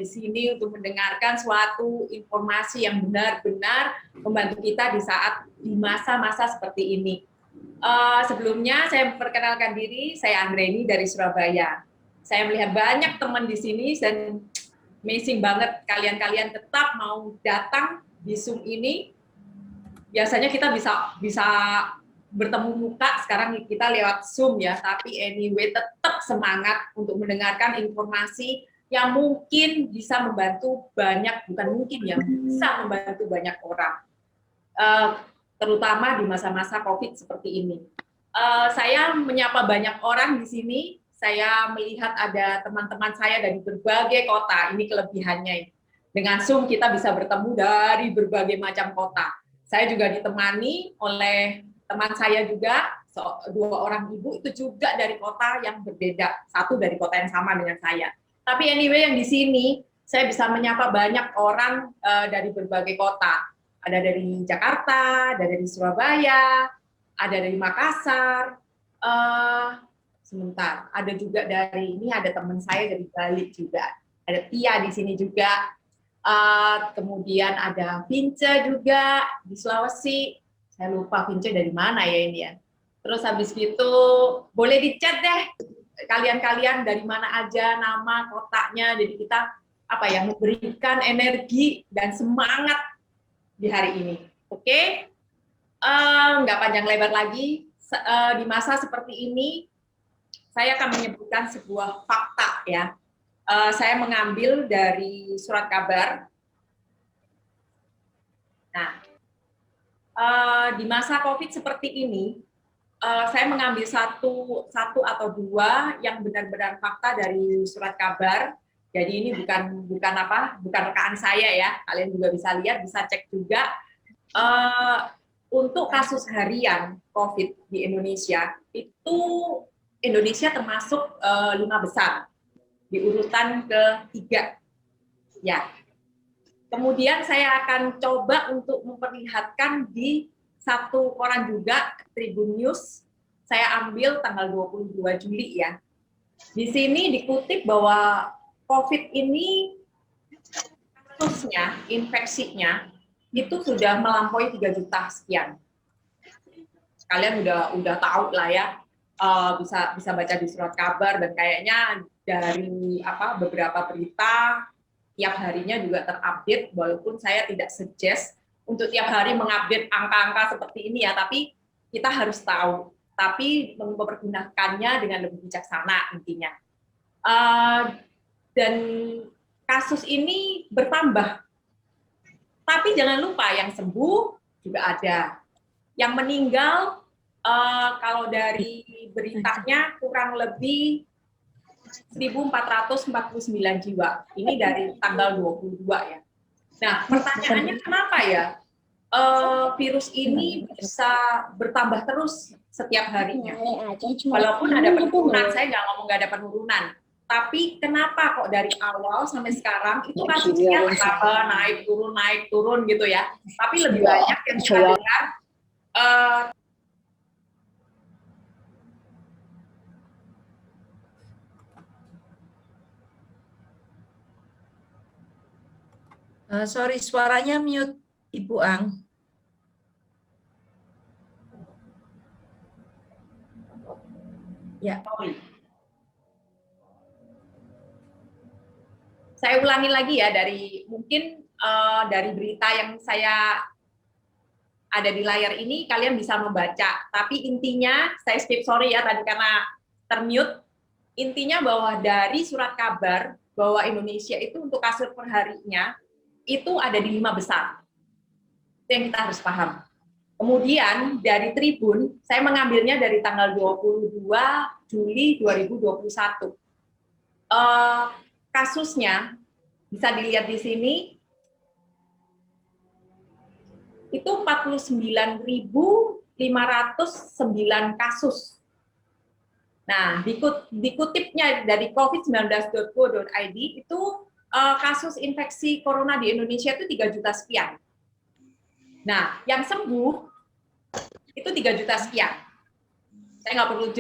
di sini untuk mendengarkan suatu informasi yang benar-benar membantu kita di masa-masa seperti ini. Sebelumnya saya memperkenalkan diri, saya Anggreni dari Surabaya. Saya melihat banyak teman di sini dan amazing banget kalian tetap mau datang di Zoom ini. Biasanya kita bisa bertemu muka, sekarang kita lewat Zoom ya, tapi anyway tetap semangat untuk mendengarkan informasi yang mungkin bisa membantu banyak, bukan mungkin ya, bisa membantu banyak orang, terutama di masa-masa COVID seperti ini. Saya menyapa banyak orang di sini, saya melihat ada teman-teman saya dari berbagai kota, ini kelebihannya. Dengan Zoom kita bisa bertemu dari berbagai macam kota. Saya juga ditemani oleh teman saya juga, dua orang ibu itu juga dari kota yang berbeda, satu dari kota yang sama dengan saya. Tapi anyway yang di sini saya bisa menyapa banyak orang dari berbagai kota. Ada dari Jakarta, ada dari Surabaya, ada dari Makassar. Sebentar, ada juga dari ini, ada teman saya dari Bali juga. Ada Tia di sini juga. Kemudian ada Vince juga di Sulawesi. Saya lupa Vince dari mana ya ini ya. Terus habis gitu boleh dicat deh kalian-kalian dari mana aja, nama, kotanya. Jadi kita memberikan energi dan semangat di hari ini. Oke? Nggak panjang lebar lagi. Di masa seperti ini saya akan menyebutkan sebuah fakta ya. Saya mengambil dari surat kabar. Nah, di masa COVID seperti ini, saya mengambil satu atau dua yang benar-benar fakta dari surat kabar. Jadi ini bukan rekaan saya ya. Kalian juga bisa lihat, bisa cek juga. Untuk kasus harian COVID di Indonesia, itu Indonesia termasuk 5 besar di urutan ke-3. Ya. Kemudian saya akan coba untuk memperlihatkan di satu koran juga, Tribun News. Saya ambil tanggal 22 Juli ya. Di sini dikutip bahwa COVID ini kasusnya, infeksinya itu sudah melampaui 3 juta sekian. Kalian udah tahu lah ya, bisa baca di surat kabar, dan kayaknya dari beberapa berita tiap harinya juga terupdate, walaupun saya tidak suggest untuk tiap hari mengupdate angka-angka seperti ini ya, tapi kita harus tahu, tapi mempergunakannya dengan lebih bijaksana intinya. Dan kasus ini bertambah, tapi jangan lupa yang sembuh juga ada, yang meninggal kalau dari beritanya kurang lebih 1.449 jiwa. Ini dari tanggal 22 ya. Nah, pertanyaannya kenapa ya virus ini bisa bertambah terus setiap harinya? Walaupun ada penurunan, saya nggak ngomong nggak ada penurunan. Tapi kenapa kok dari awal sampai sekarang itu kasusnya naik turun gitu ya. Tapi lebih banyak yang kita dengar sorry, suaranya mute, Ibu Ang. Ya, saya ulangi lagi ya, dari dari berita yang saya ada di layar ini kalian bisa membaca. Tapi intinya, saya skip, sorry ya tadi karena termute. Intinya bahwa dari surat kabar bahwa Indonesia itu untuk kasus perharinya itu ada di 5 besar. Itu yang kita harus paham. Kemudian dari Tribun, saya mengambilnya dari tanggal 22 Juli 2021. Kasusnya bisa dilihat di sini, itu 49.509 kasus. Nah, dikutipnya dari covid19.go.id itu kasus infeksi corona di Indonesia itu 3 juta sekian. Nah, yang sembuh itu 3 juta sekian. Saya nggak perlu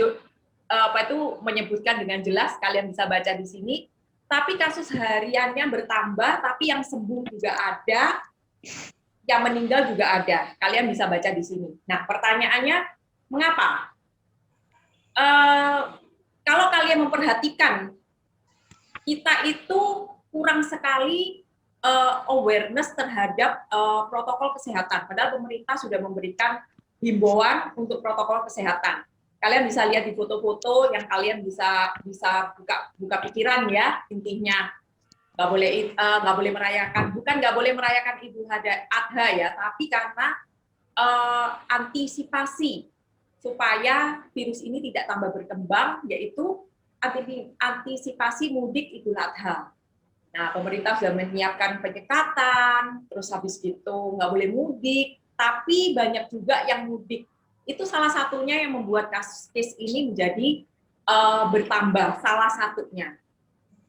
menyebutkan dengan jelas, kalian bisa baca di sini. tapi kasus hariannya bertambah, tapi yang sembuh juga ada, yang meninggal juga ada. Kalian bisa baca di sini. Nah, pertanyaannya, mengapa? Kalau kalian memperhatikan, kita itu kurang sekali awareness terhadap protokol kesehatan. Padahal pemerintah sudah memberikan himbauan untuk protokol kesehatan. Kalian bisa lihat di foto-foto yang kalian bisa buka pikiran ya, intinya nggak boleh merayakan, bukan nggak boleh merayakan Idul Adha ya, tapi karena antisipasi supaya virus ini tidak tambah berkembang, yaitu antisipasi mudik Idul Adha. Nah, pemerintah sudah menyiapkan penyekatan, terus habis itu nggak boleh mudik, tapi banyak juga yang mudik. Itu salah satunya yang membuat kasus ini menjadi bertambah, salah satunya.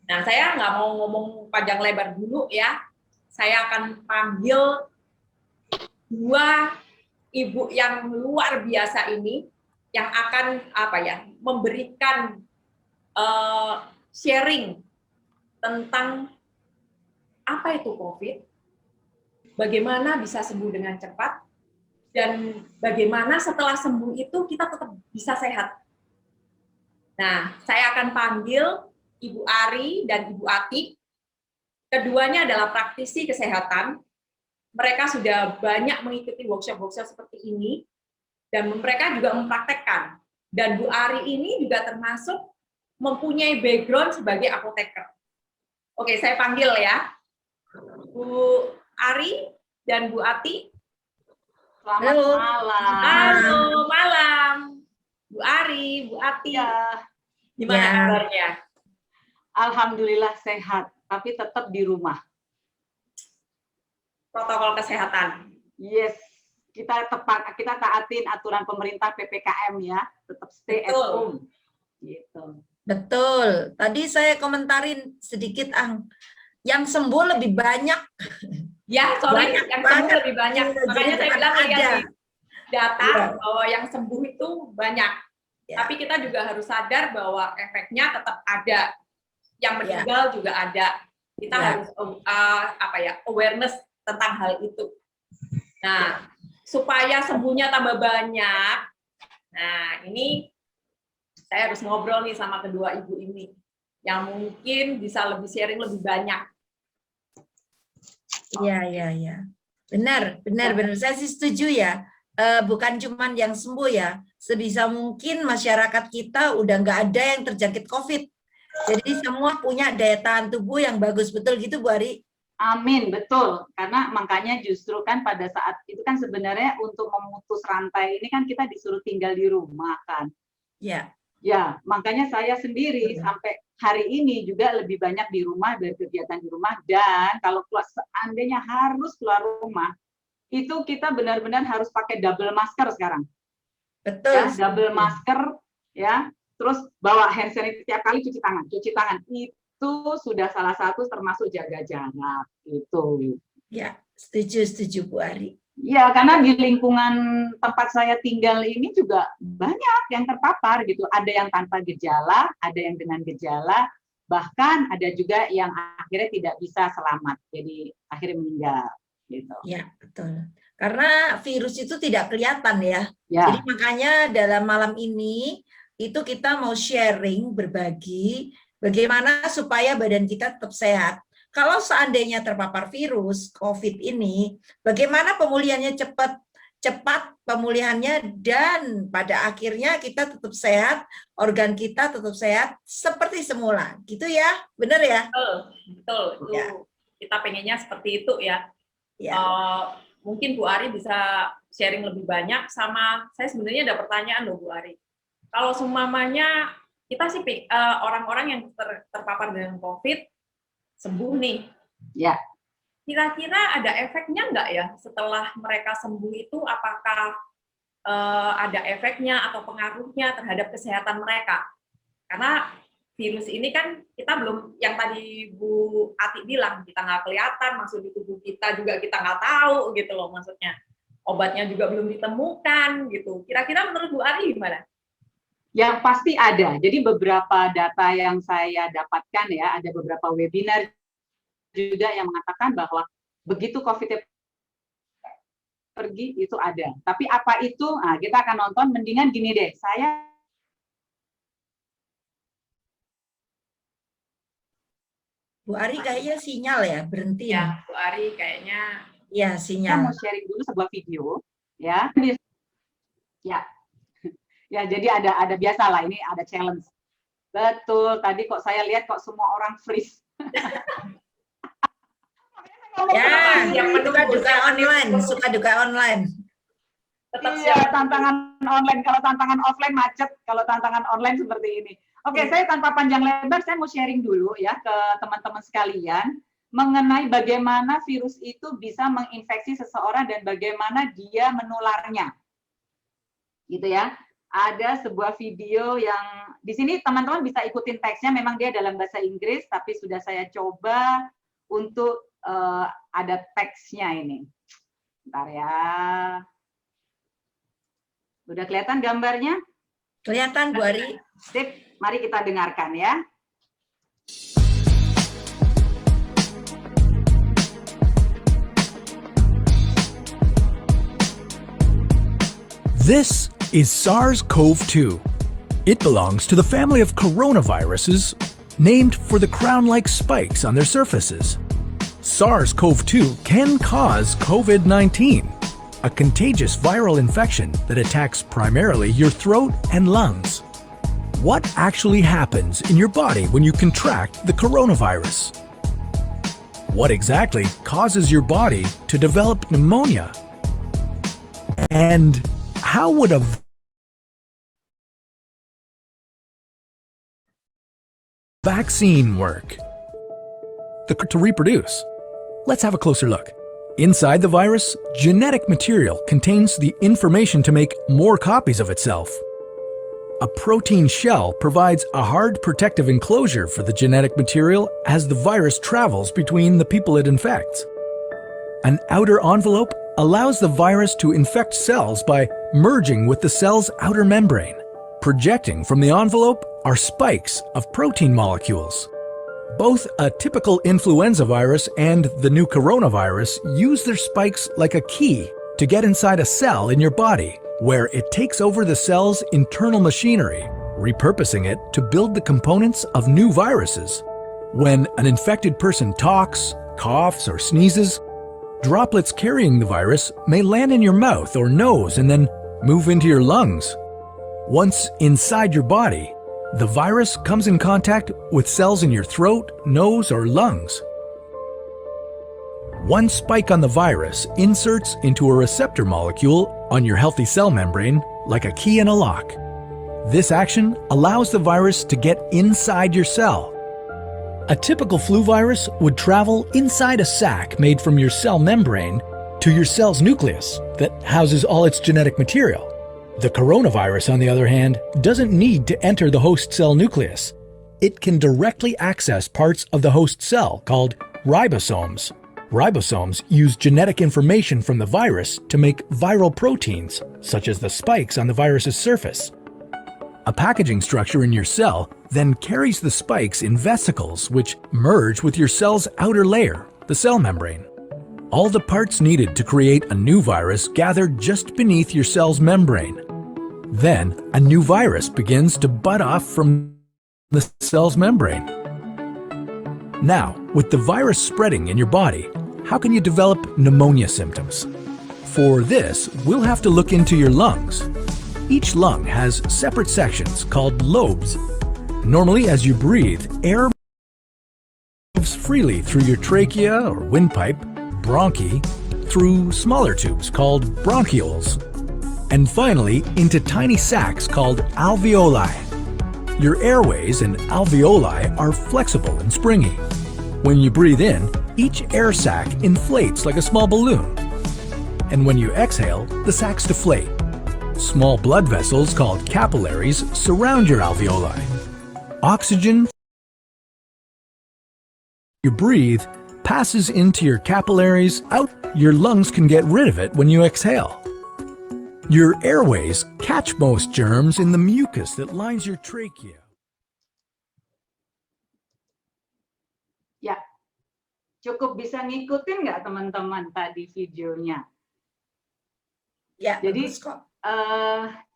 Nah, saya nggak mau ngomong panjang lebar dulu ya. Saya akan panggil dua ibu yang luar biasa ini yang akan memberikan sharing tentang apa itu COVID, bagaimana bisa sembuh dengan cepat, dan bagaimana setelah sembuh itu kita tetap bisa sehat. Nah, saya akan panggil Ibu Ari dan Ibu Ati. Keduanya adalah praktisi kesehatan. Mereka sudah banyak mengikuti workshop-workshop seperti ini, dan mereka juga mempraktekkan. Dan Bu Ari ini juga termasuk mempunyai background sebagai apoteker. Oke, saya panggil ya. Bu Ari dan Bu Ati. Selamat malam. Halo, malam. Bu Ari, Bu Ati. Ya. Gimana kabarnya? Alhamdulillah sehat, tapi tetap di rumah. Protokol kesehatan. Yes, kita taatin aturan pemerintah PPKM ya, tetap stay at home. Gitu. Betul. Tadi saya komentarin sedikit, Ang. Yang sembuh lebih banyak. Ya, sorry, Banyak yang banget. sembuh lebih banyak. Iya, Makanya saya bilang lihat ada di data Iya. bahwa yang sembuh itu banyak. Ya. Tapi kita juga harus sadar bahwa efeknya tetap ada. Yang Ya. meninggal juga ada. Kita Ya. harus awareness tentang hal itu. Nah, supaya sembuhnya tambah banyak. Nah, ini saya harus ngobrol nih sama kedua ibu ini yang mungkin bisa lebih sharing lebih banyak. Iya. Benar. Saya sih setuju ya. Bukan cuma yang sembuh ya. Sebisa mungkin masyarakat kita udah nggak ada yang terjangkit COVID. Jadi semua punya daya tahan tubuh yang bagus. Betul gitu, Bu Ari? Amin, betul. Karena makanya justru kan pada saat itu kan sebenarnya untuk memutus rantai ini kan kita disuruh tinggal di rumah kan. Ya. Ya, makanya saya sendiri sampai hari ini juga lebih banyak di rumah, berkegiatan di rumah, dan kalau seandainya harus keluar rumah, itu kita benar-benar harus pakai double masker sekarang. Betul. Ya, double masker, ya, terus bawa hand sanitizer tiap kali cuci tangan. Itu sudah salah satu termasuk jaga jarak, itu. Ya, setuju Bu Ari. Ya, karena di lingkungan tempat saya tinggal ini juga banyak yang terpapar gitu. Ada yang tanpa gejala, ada yang dengan gejala, bahkan ada juga yang akhirnya tidak bisa selamat, jadi akhirnya meninggal. Gitu. Ya, betul. Karena virus itu tidak kelihatan ya. Ya. Jadi makanya dalam malam ini itu kita mau sharing, berbagi bagaimana supaya badan kita tetap sehat. Kalau seandainya terpapar virus COVID ini, bagaimana pemulihannya cepat pemulihannya, dan pada akhirnya kita tetap sehat, organ kita tetap sehat seperti semula, gitu ya, benar ya? Betul. Ya. Kita pengennya seperti itu ya. Ya. Mungkin Bu Ari bisa sharing lebih banyak sama saya. Sebenarnya ada pertanyaan loh Bu Ari. Kalau seumpamanya kita sih orang-orang yang terpapar dengan COVID sembuh nih. Ya. Kira-kira ada efeknya nggak ya setelah mereka sembuh itu? Apakah ada efeknya atau pengaruhnya terhadap kesehatan mereka? Karena virus ini kan kita belum, yang tadi Bu Ati bilang, kita nggak kelihatan, masuk di tubuh kita juga kita nggak tahu gitu loh maksudnya. Obatnya juga belum ditemukan gitu. Kira-kira menurut Bu Ari gimana? Yang pasti ada. Jadi beberapa data yang saya dapatkan ya, ada beberapa webinar juga yang mengatakan bahwa begitu COVID pergi itu ada. Tapi apa itu? Nah, kita akan nonton. Mendingan gini deh, saya Bu Ari kayaknya sinyal ya, berhenti nih. Ya, Bu Ari kayaknya Ya, sinyal. mau sharing dulu sebuah video, ya. Ya, ya. Jadi ada biasa lah. Ini ada challenge. Betul. Tadi kok saya lihat kok semua orang freeze. Ya, suka duka online, suka duka online. tetap Iya, siap. tantangan online. Kalau tantangan offline macet, kalau tantangan online seperti ini. Oke, saya tanpa panjang lebar, saya mau sharing dulu ya ke teman-teman sekalian mengenai bagaimana virus itu bisa menginfeksi seseorang dan bagaimana dia menularnya. Gitu ya. Ada sebuah video yang di sini teman-teman bisa ikutin teksnya, memang dia dalam bahasa Inggris, tapi sudah saya coba untuk ada teksnya ini. Bentar ya. Udah kelihatan gambarnya? Kelihatan Bu Ari? Sip, mari kita dengarkan ya. This is SARS-CoV-2. It belongs to the family of coronaviruses named for the crown-like spikes on their surfaces. SARS-CoV-2 can cause COVID-19, a contagious viral infection that attacks primarily your throat and lungs. What actually happens in your body when you contract the coronavirus? What exactly causes your body to develop pneumonia? And how would a vaccine work? To reproduce. Let's have a closer look. Inside the virus, genetic material contains the information to make more copies of itself. A protein shell provides a hard protective enclosure for the genetic material as the virus travels between the people it infects. An outer envelope allows the virus to infect cells by merging with the cell's outer membrane. Projecting from the envelope are spikes of protein molecules. Both a typical influenza virus and the new coronavirus use their spikes like a key to get inside a cell in your body, where it takes over the cell's internal machinery, repurposing it to build the components of new viruses. When an infected person talks, coughs, or sneezes, droplets carrying the virus may land in your mouth or nose and then move into your lungs. Once inside your body, the virus comes in contact with cells in your throat, nose, or lungs. One spike on the virus inserts into a receptor molecule on your healthy cell membrane like a key in a lock. This action allows the virus to get inside your cell. A typical flu virus would travel inside a sac made from your cell membrane to your cell's nucleus that houses all its genetic material. The coronavirus, on the other hand, doesn't need to enter the host cell nucleus. It can directly access parts of the host cell called ribosomes. Ribosomes use genetic information from the virus to make viral proteins, such as the spikes on the virus's surface. A packaging structure in your cell then carries the spikes in vesicles which merge with your cell's outer layer, the cell membrane. All the parts needed to create a new virus gather just beneath your cell's membrane. Then, a new virus begins to bud off from the cell's membrane. Now, with the virus spreading in your body, how can you develop pneumonia symptoms? For this, we'll have to look into your lungs. Each lung has separate sections called lobes. Normally, as you breathe, air moves freely through your trachea or windpipe, bronchi, through smaller tubes called bronchioles, and finally into tiny sacs called alveoli. Your airways and alveoli are flexible and springy. When you breathe in, each air sac inflates like a small balloon. And when you exhale, the sacs deflate. Small blood vessels called capillaries surround your alveoli. Oxygen you breathe passes into your capillaries out. Your lungs can get rid of it when you exhale. Your airways catch most germs in the mucus that lines your trachea. Ya, cukup bisa ngikutin nggak teman-teman tadi videonya? Ya, Jadi bagus kok.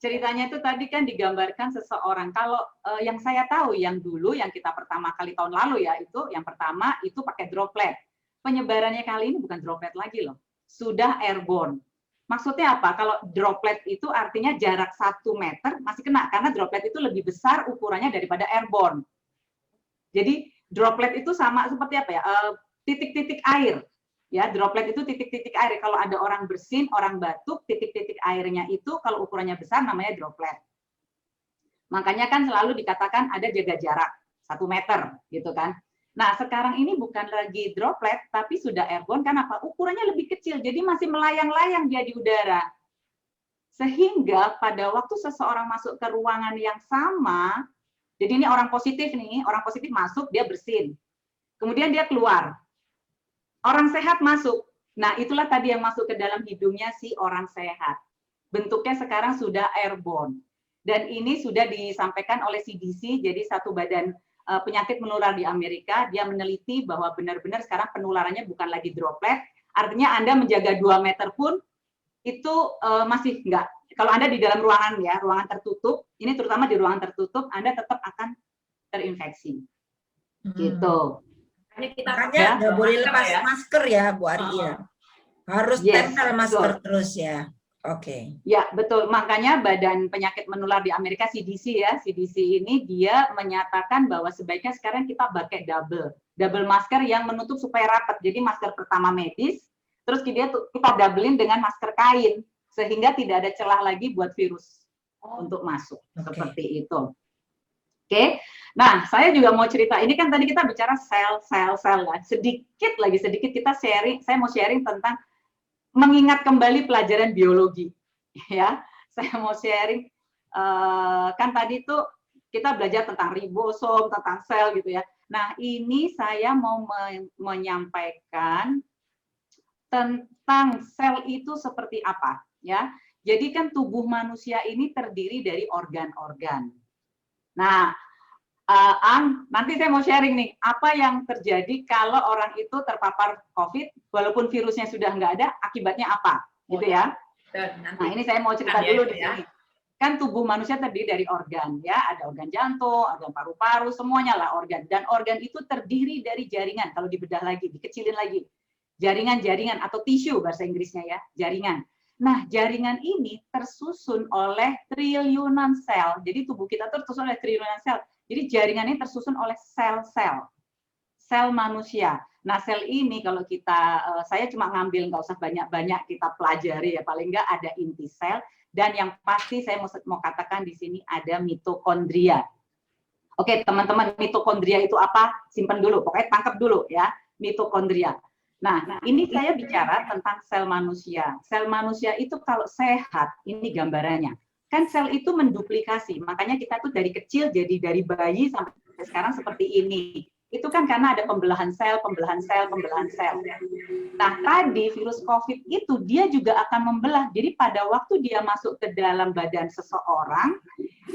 ceritanya itu tadi kan digambarkan seseorang. Kalau yang saya tahu yang dulu yang kita pertama kali tahun lalu ya itu yang pertama itu pakai droplet. Penyebarannya kali ini bukan droplet lagi loh, sudah airborne. Maksudnya apa? Kalau droplet itu artinya jarak 1 meter masih kena karena droplet itu lebih besar ukurannya daripada airborne. Jadi droplet itu sama seperti apa ya? Titik-titik air. Ya, droplet itu titik-titik air. Kalau ada orang bersin, orang batuk, titik-titik airnya itu kalau ukurannya besar namanya droplet. Makanya kan selalu dikatakan ada jaga jarak 1 meter, gitu kan. Nah, sekarang ini bukan lagi droplet, tapi sudah airborne. Kenapa? Ukurannya lebih kecil, jadi masih melayang-layang dia di udara. Sehingga pada waktu seseorang masuk ke ruangan yang sama, jadi ini orang positif nih, orang positif masuk, dia bersin. Kemudian dia keluar. Orang sehat masuk. Nah, itulah tadi yang masuk ke dalam hidungnya si orang sehat. Bentuknya sekarang sudah airborne. Dan ini sudah disampaikan oleh CDC, jadi satu badan penyakit menular di Amerika, dia meneliti bahwa benar-benar sekarang penularannya bukan lagi droplet, artinya Anda menjaga 2 meter pun itu masih enggak. Kalau Anda di dalam ruangan ya, ruangan tertutup, ini terutama di ruangan tertutup, Anda tetap akan terinfeksi. Gitu. Makanya nggak boleh lepas masker ya, Bu Ari ya. Harus tempel masker terus ya. Oke. Ya, betul. Makanya Badan Penyakit Menular di Amerika, CDC ya, CDC ini dia menyatakan bahwa sebaiknya sekarang kita pakai double masker yang menutup supaya rapat. Jadi masker pertama medis, terus kita doublein dengan masker kain sehingga tidak ada celah lagi buat virus untuk masuk. Seperti itu. Oke. Nah, saya juga mau cerita, ini kan tadi kita bicara sel lah. Sedikit kita sharing, saya mau sharing tentang mengingat kembali pelajaran biologi. Ya, saya mau sharing, kan tadi itu kita belajar tentang ribosom, tentang sel gitu ya. Nah, ini saya mau menyampaikan tentang sel itu seperti apa. Ya, jadi kan tubuh manusia ini terdiri dari organ-organ. Nah, nanti saya mau sharing nih, apa yang terjadi kalau orang itu terpapar COVID, walaupun virusnya sudah nggak ada, akibatnya apa, gitu ya. Nah, ini saya mau cerita dulu di sini. Kan tubuh manusia terdiri dari organ, ya, ada organ jantung, organ paru-paru, semuanya lah organ. Dan organ itu terdiri dari jaringan, kalau dibedah lagi, dikecilin lagi. Jaringan-jaringan atau tisu bahasa Inggrisnya ya, jaringan. Nah, jaringan ini tersusun oleh triliunan sel. Jadi tubuh kita tersusun oleh triliunan sel. Jadi jaringan ini tersusun oleh sel-sel, sel manusia. Nah, sel ini kalau kita, saya cuma ngambil, nggak usah banyak-banyak kita pelajari ya, paling nggak ada inti sel, dan yang pasti saya mau katakan di sini ada mitokondria. Oke, teman-teman, mitokondria itu apa? Simpan dulu, pokoknya tangkap dulu ya, mitokondria. Nah, ini saya bicara tentang sel manusia. Sel manusia itu kalau sehat, ini gambarannya. Kan sel itu menduplikasi, makanya kita tuh dari kecil, jadi dari bayi sampai sekarang seperti ini. Itu kan karena ada pembelahan sel. Nah, tadi virus COVID itu dia juga akan membelah. Jadi pada waktu dia masuk ke dalam badan seseorang,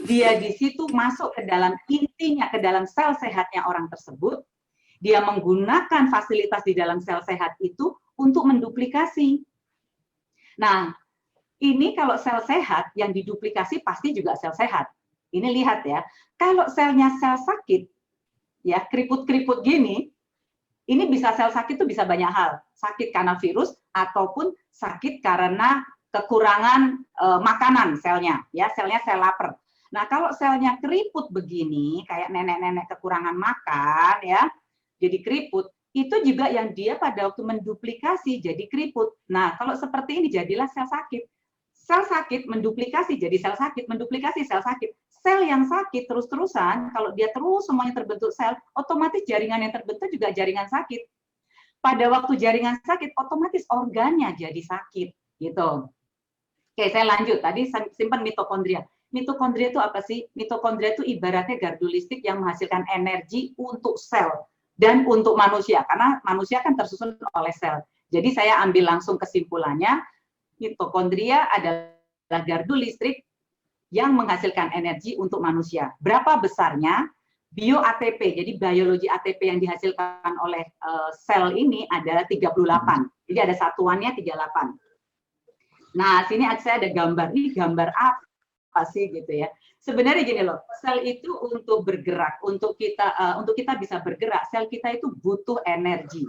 dia di situ masuk ke dalam intinya, ke dalam sel sehatnya orang tersebut, dia menggunakan fasilitas di dalam sel sehat itu untuk menduplikasi. Nah, ini kalau sel sehat yang diduplikasi pasti juga sel sehat. Ini lihat ya, kalau selnya sel sakit, ya keriput-keriput gini, ini bisa sel sakit itu bisa banyak hal. Sakit karena virus ataupun sakit karena kekurangan makanan selnya, ya selnya sel lapar. Nah, kalau selnya keriput begini, kayak nenek-nenek kekurangan makan, ya, jadi keriput, itu juga yang dia pada waktu menduplikasi jadi keriput. Nah, kalau seperti ini jadilah sel sakit. Sel sakit menduplikasi jadi sel sakit, menduplikasi sel sakit. Sel yang sakit terus-terusan, kalau dia terus semuanya terbentuk sel, otomatis jaringan yang terbentuk juga jaringan sakit. Pada waktu jaringan sakit, otomatis organnya jadi sakit, gitu. Oke, saya lanjut. Tadi simpan mitokondria. Mitokondria itu apa sih? Mitokondria itu ibaratnya gardu listrik yang menghasilkan energi untuk sel dan untuk manusia, karena manusia kan tersusun oleh sel. Jadi saya ambil langsung kesimpulannya, mitokondria adalah gardu listrik yang menghasilkan energi untuk manusia. Berapa besarnya? Bio ATP, jadi biologi ATP yang dihasilkan oleh sel ini adalah 38. Jadi ada satuannya 38. Nah, sini saya ada gambar. Ini gambar apa sih gitu ya? Sebenarnya gini loh, sel itu untuk bergerak, untuk kita bisa bergerak, sel kita itu butuh energi,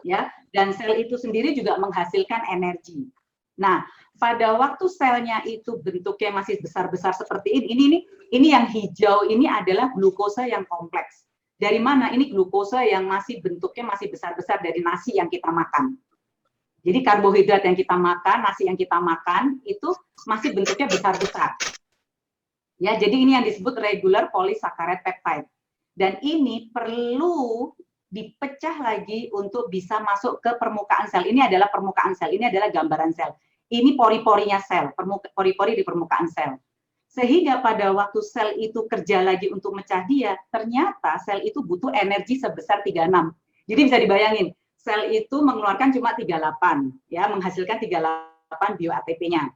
ya. Dan sel itu sendiri juga menghasilkan energi. Nah, pada waktu selnya itu bentuknya masih besar-besar seperti ini yang hijau ini adalah glukosa yang kompleks. Dari mana? Ini glukosa yang masih bentuknya masih besar-besar dari nasi yang kita makan. Jadi karbohidrat yang kita makan, nasi yang kita makan itu masih bentuknya besar-besar. Ya, jadi ini yang disebut regular polysaccharide peptide. Dan ini perlu dipecah lagi untuk bisa masuk ke permukaan sel. Ini adalah permukaan sel, ini adalah gambaran sel. Ini pori-porinya sel, pori-pori di permukaan sel. Sehingga pada waktu sel itu kerja lagi untuk mecah dia, ternyata sel itu butuh energi sebesar 36. Jadi bisa dibayangin, sel itu mengeluarkan cuma 38, ya, menghasilkan 38 bio ATP-nya.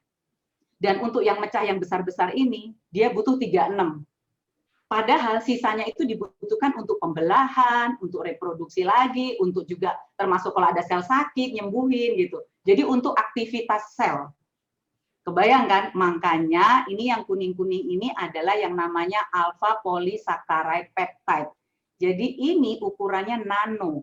Dan untuk yang mecah yang besar-besar ini, dia butuh 36. Padahal sisanya itu dibutuhkan untuk pembelahan, untuk reproduksi lagi, untuk juga termasuk kalau ada sel sakit, nyembuhin gitu. Jadi untuk aktivitas sel. Kebayangkan, makanya ini yang kuning-kuning ini adalah yang namanya alpha polysaccharide peptide. Jadi ini ukurannya nano.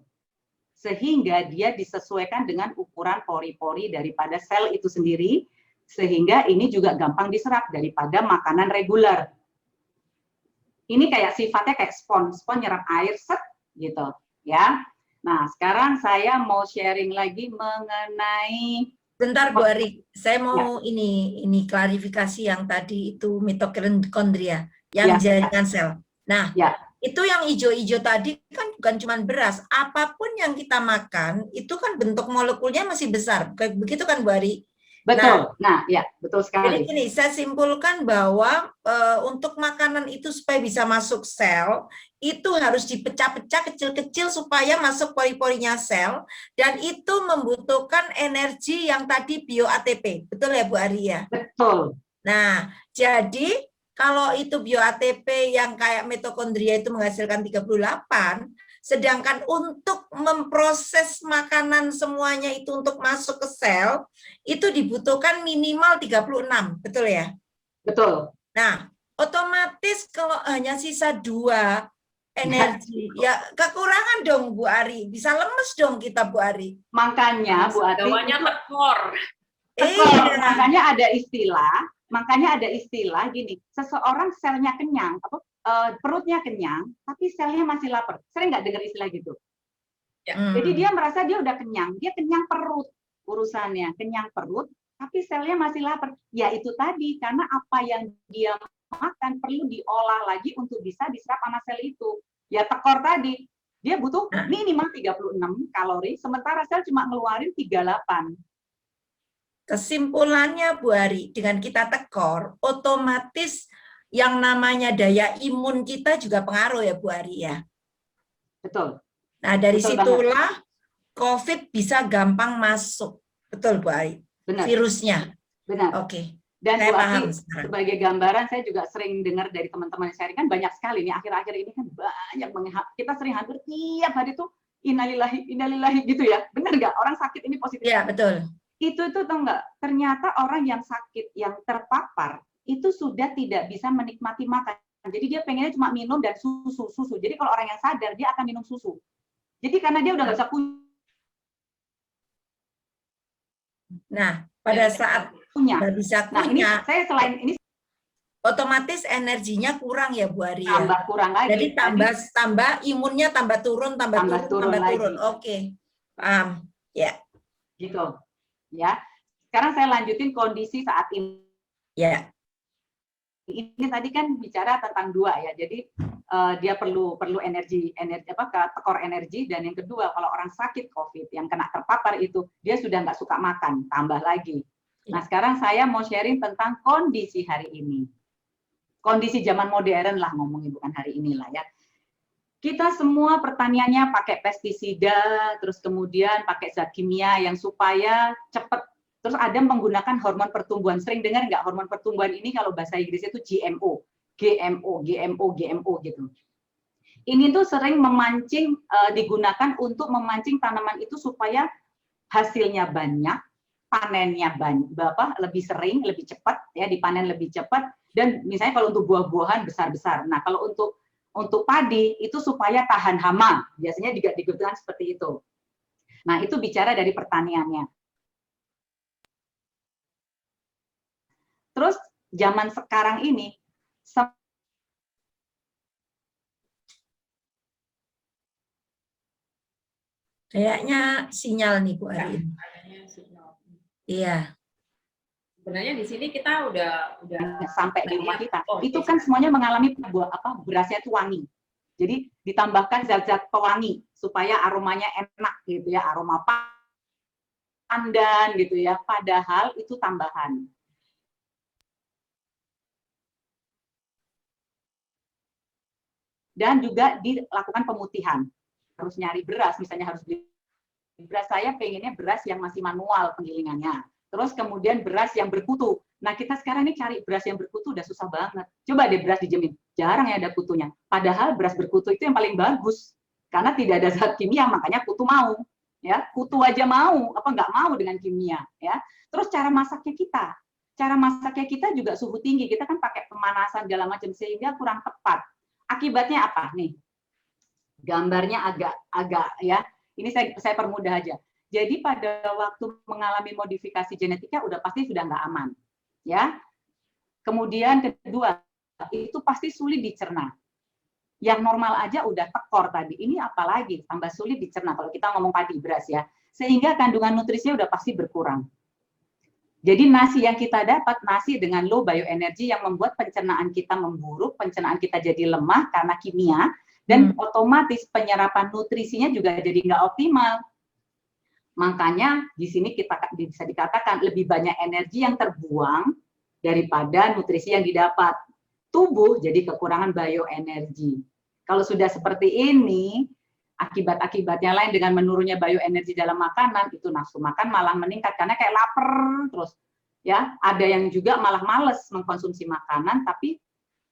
Sehingga dia disesuaikan dengan ukuran pori-pori daripada sel itu sendiri, sehingga ini juga gampang diserap daripada makanan reguler. Ini kayak sifatnya kayak spons nyerap air set gitu, ya. Nah, sekarang saya mau sharing lagi mengenai. Bentar Bu Ari, saya mau ini klarifikasi yang tadi itu mitokondria yang jaringan sel. Nah, itu yang hijau-hijau tadi kan bukan cuma beras, apapun yang kita makan itu kan bentuk molekulnya masih besar, begitu kan Bu Ari? Betul, nah ya betul sekali. Jadi gini, saya simpulkan bahwa untuk makanan itu supaya bisa masuk sel, itu harus dipecah-pecah kecil-kecil supaya masuk pori-porinya sel, dan itu membutuhkan energi yang tadi bio ATP, betul ya Bu Arya? Betul. Nah, jadi kalau itu bio ATP yang kayak mitokondria itu menghasilkan 38, sedangkan untuk memproses makanan semuanya itu untuk masuk ke sel, itu dibutuhkan minimal 36, betul ya? Betul. Nah, otomatis kalau hanya sisa 2 energi, ya kekurangan dong Bu Ari, bisa lemes dong kita Bu Ari. Makanya Bu Ari, tekor. Makanya ada istilah gini, seseorang selnya kenyang, perutnya kenyang, tapi selnya masih lapar. Sering nggak dengar istilah gitu? Jadi dia merasa dia udah kenyang, dia kenyang perut urusannya, kenyang perut, tapi selnya masih lapar. Ya itu tadi, karena apa yang dia makan perlu diolah lagi untuk bisa diserap sama sel itu. Ya tekor tadi, dia butuh minimal 36 kalori, sementara sel cuma ngeluarin 38. Kesimpulannya Bu Ari, dengan kita tekor, otomatis yang namanya daya imun kita juga pengaruh ya Bu Ari ya. Betul. Nah dari situlah COVID bisa gampang masuk, betul Bu Ari? Benar. Virusnya. Benar. Oke. Dan saya Bu paham Ari, sebagai gambaran saya juga sering dengar dari teman-teman sharing kan banyak sekali nih akhir-akhir ini kan banyak kita sering hampir tiap hari tuh innalillahi gitu ya. Benar nggak? Orang sakit ini positif. Iya betul. Itu tahu nggak? Ternyata orang yang sakit yang terpapar itu sudah tidak bisa menikmati makan. Jadi dia pengennya cuma minum dan susu. Jadi kalau orang yang sadar dia akan minum susu. Jadi karena dia udah nggak bisa punya. Nah pada saat nggak bisa punya, ini saya selain ini otomatis energinya kurang ya Bu Ari. Tambah kurang lagi. Jadi tambah imunnya tambah turun. Oke, paham. Ya. Gitu. Ya. Sekarang saya lanjutin kondisi saat ini. Ya. Ini tadi kan bicara tentang 2 ya. Jadi dia perlu energi tekor energi, dan yang kedua kalau orang sakit COVID yang kena terpapar itu dia sudah nggak suka makan, tambah lagi. Nah, sekarang saya mau sharing tentang kondisi hari ini. Kondisi zaman modern lah ngomongin, bukan hari inilah ya. Kita semua pertaniannya pakai pestisida, terus kemudian pakai zat kimia yang supaya cepat Terus ada menggunakan hormon pertumbuhan. Sering dengar nggak hormon pertumbuhan ini kalau bahasa Inggrisnya itu GMO, GMO gitu. Ini tuh sering memancing, digunakan untuk memancing tanaman itu supaya hasilnya banyak, panennya lebih sering, lebih cepat, ya dipanen lebih cepat. Dan misalnya kalau untuk buah-buahan besar-besar. Nah kalau untuk padi itu supaya tahan hama, biasanya juga digunakan seperti itu. Nah itu bicara dari pertaniannya. Terus zaman sekarang ini kayaknya sinyal nih Bu Arin. Iya. Sebenarnya di sini kita udah sampai di rumah kita, itu kan semuanya mengalami berasnya itu wangi. Jadi ditambahkan zat-zat pewangi supaya aromanya enak gitu ya, aroma pandan gitu ya. Padahal itu tambahan. Dan juga dilakukan pemutihan. Harus nyari beras, misalnya harus beli beras, saya pengennya beras yang masih manual penggilingannya. Terus kemudian beras yang berkutu. Nah kita sekarang ini cari beras yang berkutu udah susah banget. Coba deh beras dijamin, jarang ya ada kutunya. Padahal beras berkutu itu yang paling bagus. Karena tidak ada zat kimia, makanya kutu mau. Ya, kutu aja mau, apa nggak mau dengan kimia. Ya. Terus cara masaknya kita juga suhu tinggi. Kita kan pakai pemanasan segala macam sehingga kurang tepat. Akibatnya apa nih? Gambarnya agak ya. Ini saya permudah aja. Jadi pada waktu mengalami modifikasi genetika udah pasti sudah nggak aman, ya. Kemudian kedua, itu pasti sulit dicerna. Yang normal aja udah tekor tadi. Ini apalagi tambah sulit dicerna kalau kita ngomong padi beras ya. Sehingga kandungan nutrisinya udah pasti berkurang. Jadi nasi yang kita dapat, nasi dengan low bioenergy yang membuat pencernaan kita memburuk, pencernaan kita jadi lemah karena kimia, dan otomatis penyerapan nutrisinya juga jadi nggak optimal. Makanya di sini kita bisa dikatakan lebih banyak energi yang terbuang daripada nutrisi yang didapat. Tubuh jadi kekurangan bioenergi. Kalau sudah seperti ini, akibat-akibatnya lain dengan menurunnya bioenergi dalam makanan, itu nafsu makan malah meningkat karena kayak lapar terus. Ya, ada yang juga malah males mengkonsumsi makanan, tapi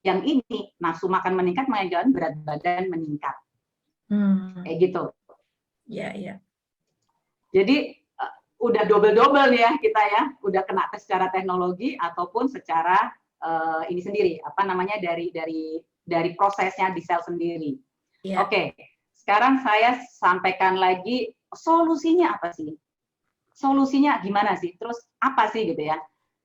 yang ini nafsu makan meningkat mengakibatkan berat badan meningkat. Kayak gitu. Iya, iya. Jadi udah double-double nih ya kita ya, udah kena tes secara teknologi ataupun secara ini sendiri, apa namanya dari prosesnya di sel sendiri. Yeah. Oke, sekarang saya sampaikan lagi solusinya apa sih? Solusinya gimana sih? Terus apa sih gitu ya?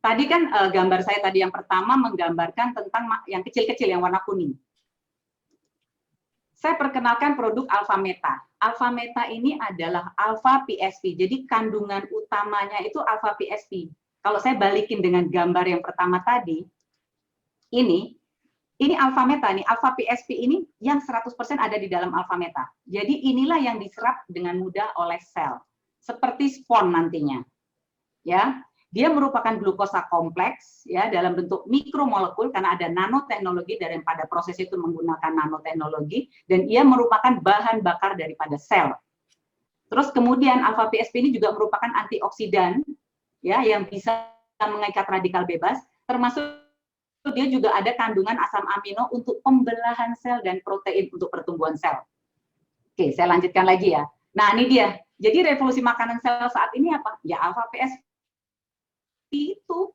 Tadi kan gambar saya tadi yang pertama menggambarkan tentang yang kecil-kecil yang warna kuning. Saya perkenalkan produk Alpha Meta. Alpha Meta ini adalah Alpha PSP. Jadi kandungan utamanya itu Alpha PSP. Kalau saya balikin dengan gambar yang pertama tadi, ini Alpha Meta nih, Alpha PSP ini yang 100% ada di dalam Alpha Meta. Jadi inilah yang diserap dengan mudah oleh sel. Seperti spon nantinya. Ya. Dia merupakan glukosa kompleks ya dalam bentuk mikromolekul karena ada nanoteknologi daripada proses itu menggunakan nanoteknologi dan ia merupakan bahan bakar daripada sel. Terus kemudian alfa PSP ini juga merupakan antioksidan ya yang bisa mengikat radikal bebas, termasuk dia juga ada kandungan asam amino untuk pembelahan sel dan protein untuk pertumbuhan sel. Oke, saya lanjutkan lagi ya. Nah, ini dia. Jadi revolusi makanan sel saat ini apa? Ya alfa PSP itu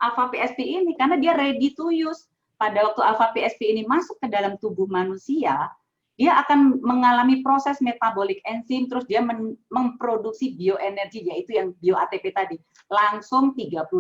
alpha PSP ini karena dia ready to use. Pada waktu alpha PSP ini masuk ke dalam tubuh manusia, dia akan mengalami proses metabolik enzim, terus dia memproduksi bioenergi yaitu yang bio ATP tadi langsung 38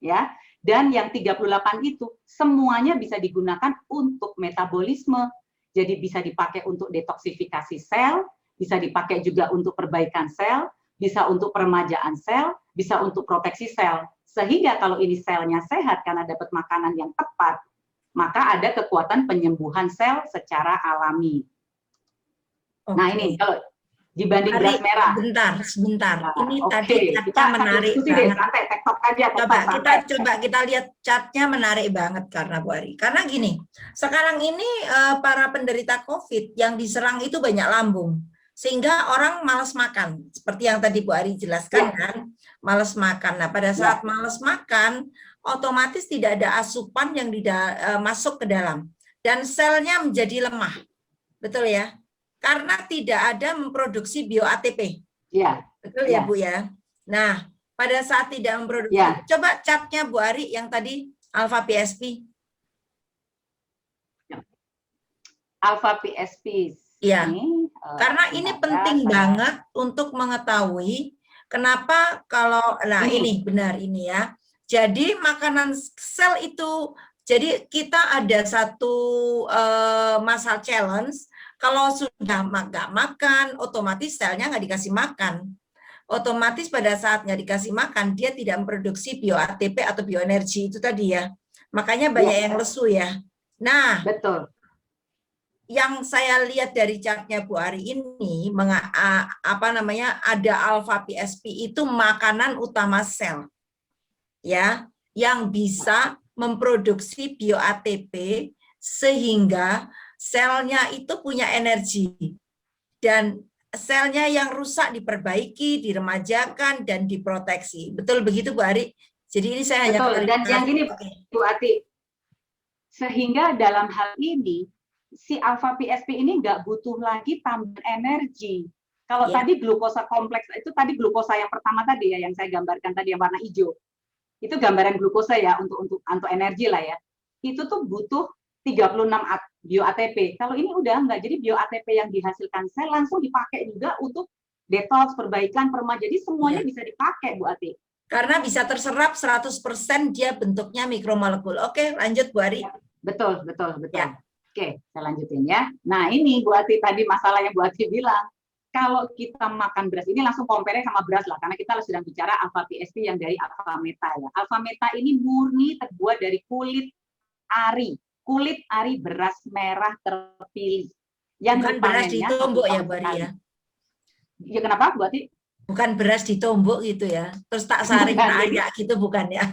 ya. Dan yang 38 itu semuanya bisa digunakan untuk metabolisme. Jadi bisa dipakai untuk detoksifikasi sel, bisa dipakai juga untuk perbaikan sel, bisa untuk peremajaan sel, bisa untuk proteksi sel. Sehingga kalau ini selnya sehat karena dapat makanan yang tepat, maka ada kekuatan penyembuhan sel secara alami. Okay. Nah ini kalau dibanding beras merah. Sebentar. Nah, ini tadi catnya menarik banget. Coba kita lihat catnya menarik banget karena Bu Ari. Karena gini, sekarang ini para penderita COVID yang diserang itu banyak lambung. sehingga orang malas makan. Seperti yang tadi Bu Ari jelaskan kan, malas makan. Nah, pada saat malas makan, otomatis tidak ada asupan yang masuk ke dalam dan selnya menjadi lemah. Betul ya? Karena tidak ada memproduksi bio-ATP. Iya. Betul ya, Bu ya? Nah, pada saat tidak memproduksi, coba catnya Bu Ari yang tadi alpha PSP. Alpha PSP. Iya. Karena ini penting banget untuk mengetahui kenapa kalau ini benar ini ya. Jadi makanan sel itu, jadi kita ada satu muscle challenge. Kalau sudah nggak makan, otomatis selnya nggak dikasih makan. Otomatis pada saat nggak dikasih makan, dia tidak memproduksi bio-ATP atau bioenergi itu tadi ya. Makanya banyak yang lesu ya. Nah, betul. Yang saya lihat dari chartnya Bu Ari ini, ada alpha PSP itu makanan utama sel, ya, yang bisa memproduksi bio-ATP sehingga selnya itu punya energi dan selnya yang rusak diperbaiki, diremajakan dan diproteksi. Betul begitu Bu Ari? Jadi ini saya hanya dan yang gini Bu Ati, sehingga dalam hal ini si alpha PSP ini nggak butuh lagi tambahan energi. Kalau tadi glukosa kompleks itu tadi glukosa yang pertama tadi ya yang saya gambarkan tadi yang warna hijau. Itu gambaran glukosa ya untuk energi lah ya. Itu tuh butuh 36 bio-ATP. Kalau ini udah enggak, jadi bio-ATP yang dihasilkan sel langsung dipakai juga untuk detox, perbaikan, jadi semuanya bisa dipakai Bu Ati. Karena bisa terserap 100% dia bentuknya mikromolekul. Oke, lanjut Bu Ari. Betul. Ya. Oke, saya lanjutin ya. Nah, ini Bu Ati tadi masalah yang Bu Ati bilang, kalau kita makan beras ini langsung compare sama beras lah, karena kita sedang bicara alpha PSP yang dari alpha meta ya. Alpha meta ini murni terbuat dari kulit ari beras merah terpilih. Yang bukan beras ditumbuk ya, Bu Ari ya? Ya kenapa Bu Ati? Bukan beras ditumbuk gitu ya, terus tak saring ayak gitu bukan ya?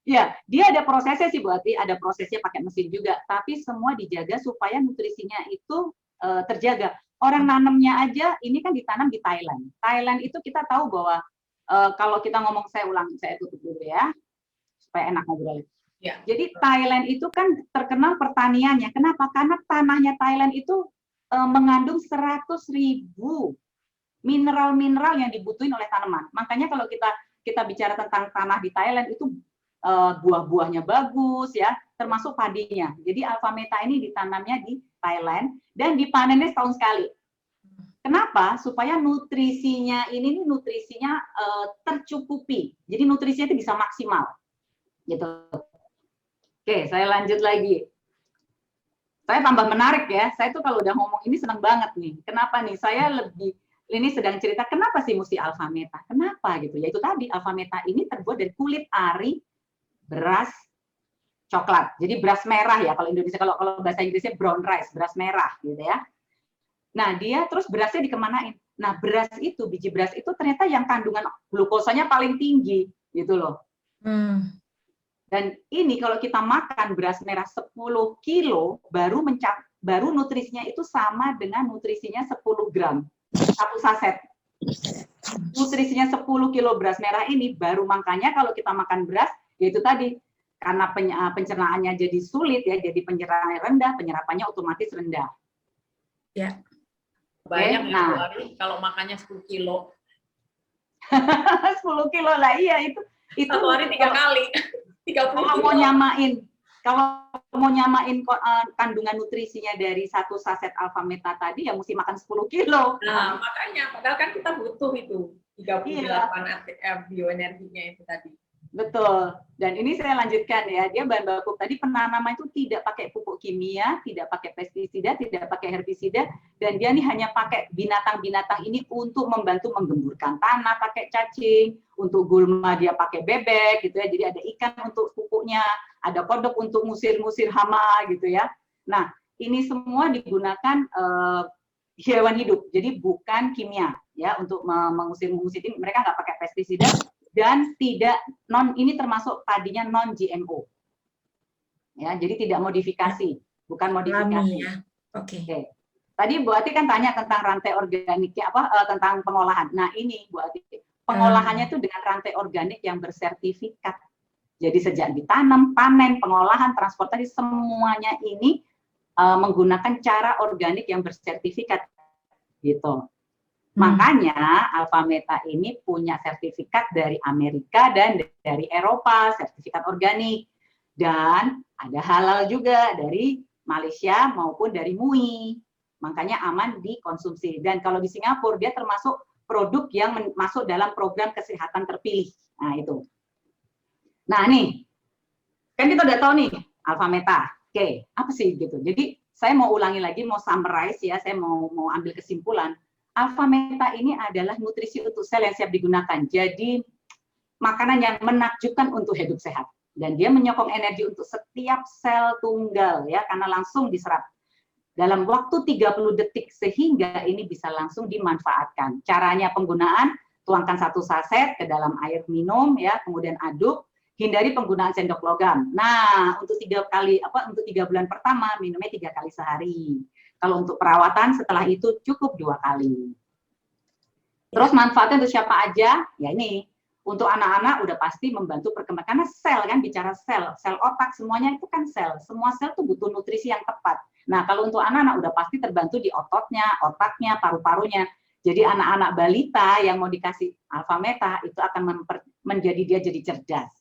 Ya, dia ada prosesnya sih Bu Ati, ada prosesnya pakai mesin juga, tapi semua dijaga supaya nutrisinya itu terjaga. Orang nanamnya aja, ini kan ditanam di Thailand. Thailand itu kita tahu bahwa kalau kita ngomong, saya tutup dulu ya, supaya enak ngobrolnya. Ya. Jadi Thailand itu kan terkenal pertaniannya. Kenapa? Karena tanahnya Thailand itu mengandung 100.000 mineral-mineral yang dibutuhin oleh tanaman. Makanya kalau kita bicara tentang tanah di Thailand itu buah-buahnya bagus ya, termasuk padinya. Jadi alpha meta ini ditanamnya di Thailand dan dipanennya setahun sekali. Kenapa? Supaya nutrisinya tercukupi. Jadi nutrisinya itu bisa maksimal. Gitu. Oke, saya lanjut lagi. Saya tambah menarik ya. Saya tuh kalau udah ngomong ini senang banget nih. Kenapa nih? Ini sedang cerita kenapa sih mesti alpha meta? Kenapa gitu? Ya itu tadi alpha meta ini terbuat dari kulit ari beras coklat. Jadi beras merah ya kalau Indonesia, kalau bahasa Inggrisnya brown rice, beras merah gitu ya. Nah, dia terus berasnya dikemanain? Nah, beras itu, biji beras itu ternyata yang kandungan glukosanya paling tinggi gitu loh. Dan ini kalau kita makan beras merah 10 kilo baru nutrisinya itu sama dengan nutrisinya 10 gram. Satu saset. Nutrisinya 10 kilo beras merah ini baru, makanya kalau kita makan beras yaitu tadi karena pencernaannya jadi sulit ya, jadi pencernaan rendah, penyerapannya otomatis rendah. Ya. Banyak ya, kalau makannya 10 kilo. 10 kilo lah, iya itu satu hari 3 kali. 30 kalau mau nyamain kandungan nutrisinya dari satu saset alpha meta tadi ya mesti makan 10 kilo. Nah, makanya padahal kan kita butuh itu 38 bioenerginya itu tadi. Betul. Dan ini saya lanjutkan ya, dia bahan baku tadi penanaman itu tidak pakai pupuk kimia, tidak pakai pestisida, tidak pakai herbisida, dan dia ini hanya pakai binatang-binatang ini untuk membantu menggemburkan tanah, pakai cacing, untuk gulma dia pakai bebek gitu ya, jadi ada ikan untuk pupuknya, ada kodok untuk ngusir-ngusir hama gitu ya. Nah, ini semua digunakan hewan hidup, jadi bukan kimia ya untuk mengusir-ngusir ini, mereka nggak pakai pestisida. Dan ini termasuk padinya non GMO, ya jadi tidak modifikasi, bukan modifikasi. Ya. Oke. Tadi Bu Ati kan tanya tentang rantai organiknya tentang pengolahan. Nah ini Bu Ati, pengolahannya itu dengan rantai organik yang bersertifikat. Jadi sejak ditanam, panen, pengolahan, transportasi semuanya ini menggunakan cara organik yang bersertifikat gitu. Makanya Alpha Meta ini punya sertifikat dari Amerika dan dari Eropa, sertifikat organik. Dan ada halal juga dari Malaysia maupun dari MUI. Makanya aman dikonsumsi. Dan kalau di Singapura dia termasuk produk yang masuk dalam program kesehatan terpilih. Nah itu. Nah nih, kan kita udah tahu nih Alpha Meta. Oke, apa sih gitu. Jadi saya mau ulangi lagi, mau summarize ya, saya mau ambil kesimpulan. Alpha Meta ini adalah nutrisi untuk sel yang siap digunakan. Jadi makanan yang menakjubkan untuk hidup sehat. Dan dia menyokong energi untuk setiap sel tunggal ya, karena langsung diserap dalam waktu 30 detik sehingga ini bisa langsung dimanfaatkan. Caranya penggunaan, tuangkan 1 saset ke dalam air minum ya, kemudian aduk, hindari penggunaan sendok logam. Nah, untuk 3 bulan pertama minumnya 3 kali sehari. Kalau untuk perawatan setelah itu cukup 2 kali. Terus manfaatnya untuk siapa aja? Ya ini, untuk anak-anak udah pasti membantu perkembangan. Karena sel kan, bicara sel otak semuanya itu kan sel. Semua sel tuh butuh nutrisi yang tepat. Nah kalau untuk anak-anak udah pasti terbantu di ototnya, otaknya, paru-parunya. Jadi anak-anak balita yang mau dikasih Alpha Meta itu akan menjadi dia jadi cerdas.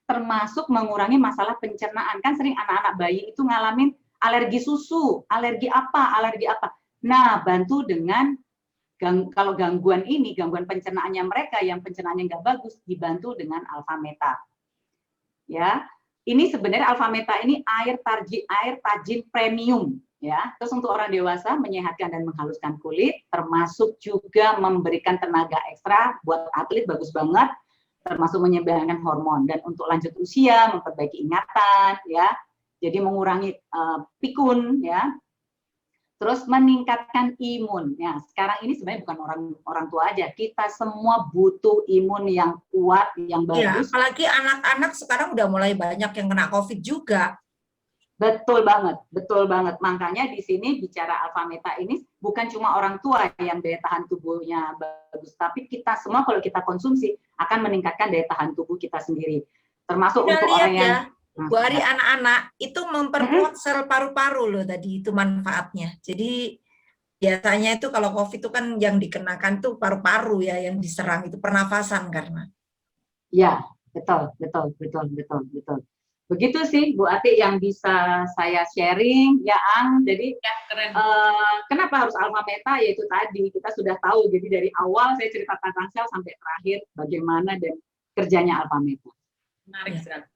Termasuk mengurangi masalah pencernaan. Kan sering anak-anak bayi itu ngalamin alergi susu, alergi apa. Nah, bantu dengan kalau gangguan pencernaannya mereka yang pencernaannya nggak bagus, dibantu dengan Alpha Meta. Ya, ini sebenarnya Alpha Meta ini air tajin premium. Ya, terus untuk orang dewasa menyehatkan dan menghaluskan kulit, termasuk juga memberikan tenaga ekstra buat atlet bagus banget, termasuk menyeimbangkan hormon dan untuk lanjut usia, memperbaiki ingatan, ya. Jadi mengurangi pikun ya, terus meningkatkan imun. Ya, sekarang ini sebenarnya bukan orang tua aja, kita semua butuh imun yang kuat, yang bagus. Ya, apalagi anak-anak sekarang udah mulai banyak yang kena COVID juga. Betul banget. Makanya di sini bicara Alpha Meta ini bukan cuma orang tua yang daya tahan tubuhnya bagus, tapi kita semua kalau kita konsumsi akan meningkatkan daya tahan tubuh kita sendiri. Termasuk Kita untuk lihat orang yang ya, Bu Ari, anak-anak itu memperkuat sel paru-paru loh tadi, itu manfaatnya. Jadi biasanya itu kalau COVID itu kan yang dikenakan tuh paru-paru ya, yang diserang itu pernafasan karena. Ya, betul. Begitu sih Bu Ati yang bisa saya sharing ya Ang. Jadi Ya, keren. kenapa harus Alpha Meta? Yaitu tadi kita sudah tahu. Jadi dari awal saya cerita tentang sel sampai terakhir bagaimana dan kerjanya Alpha Meta. Menarik sekali.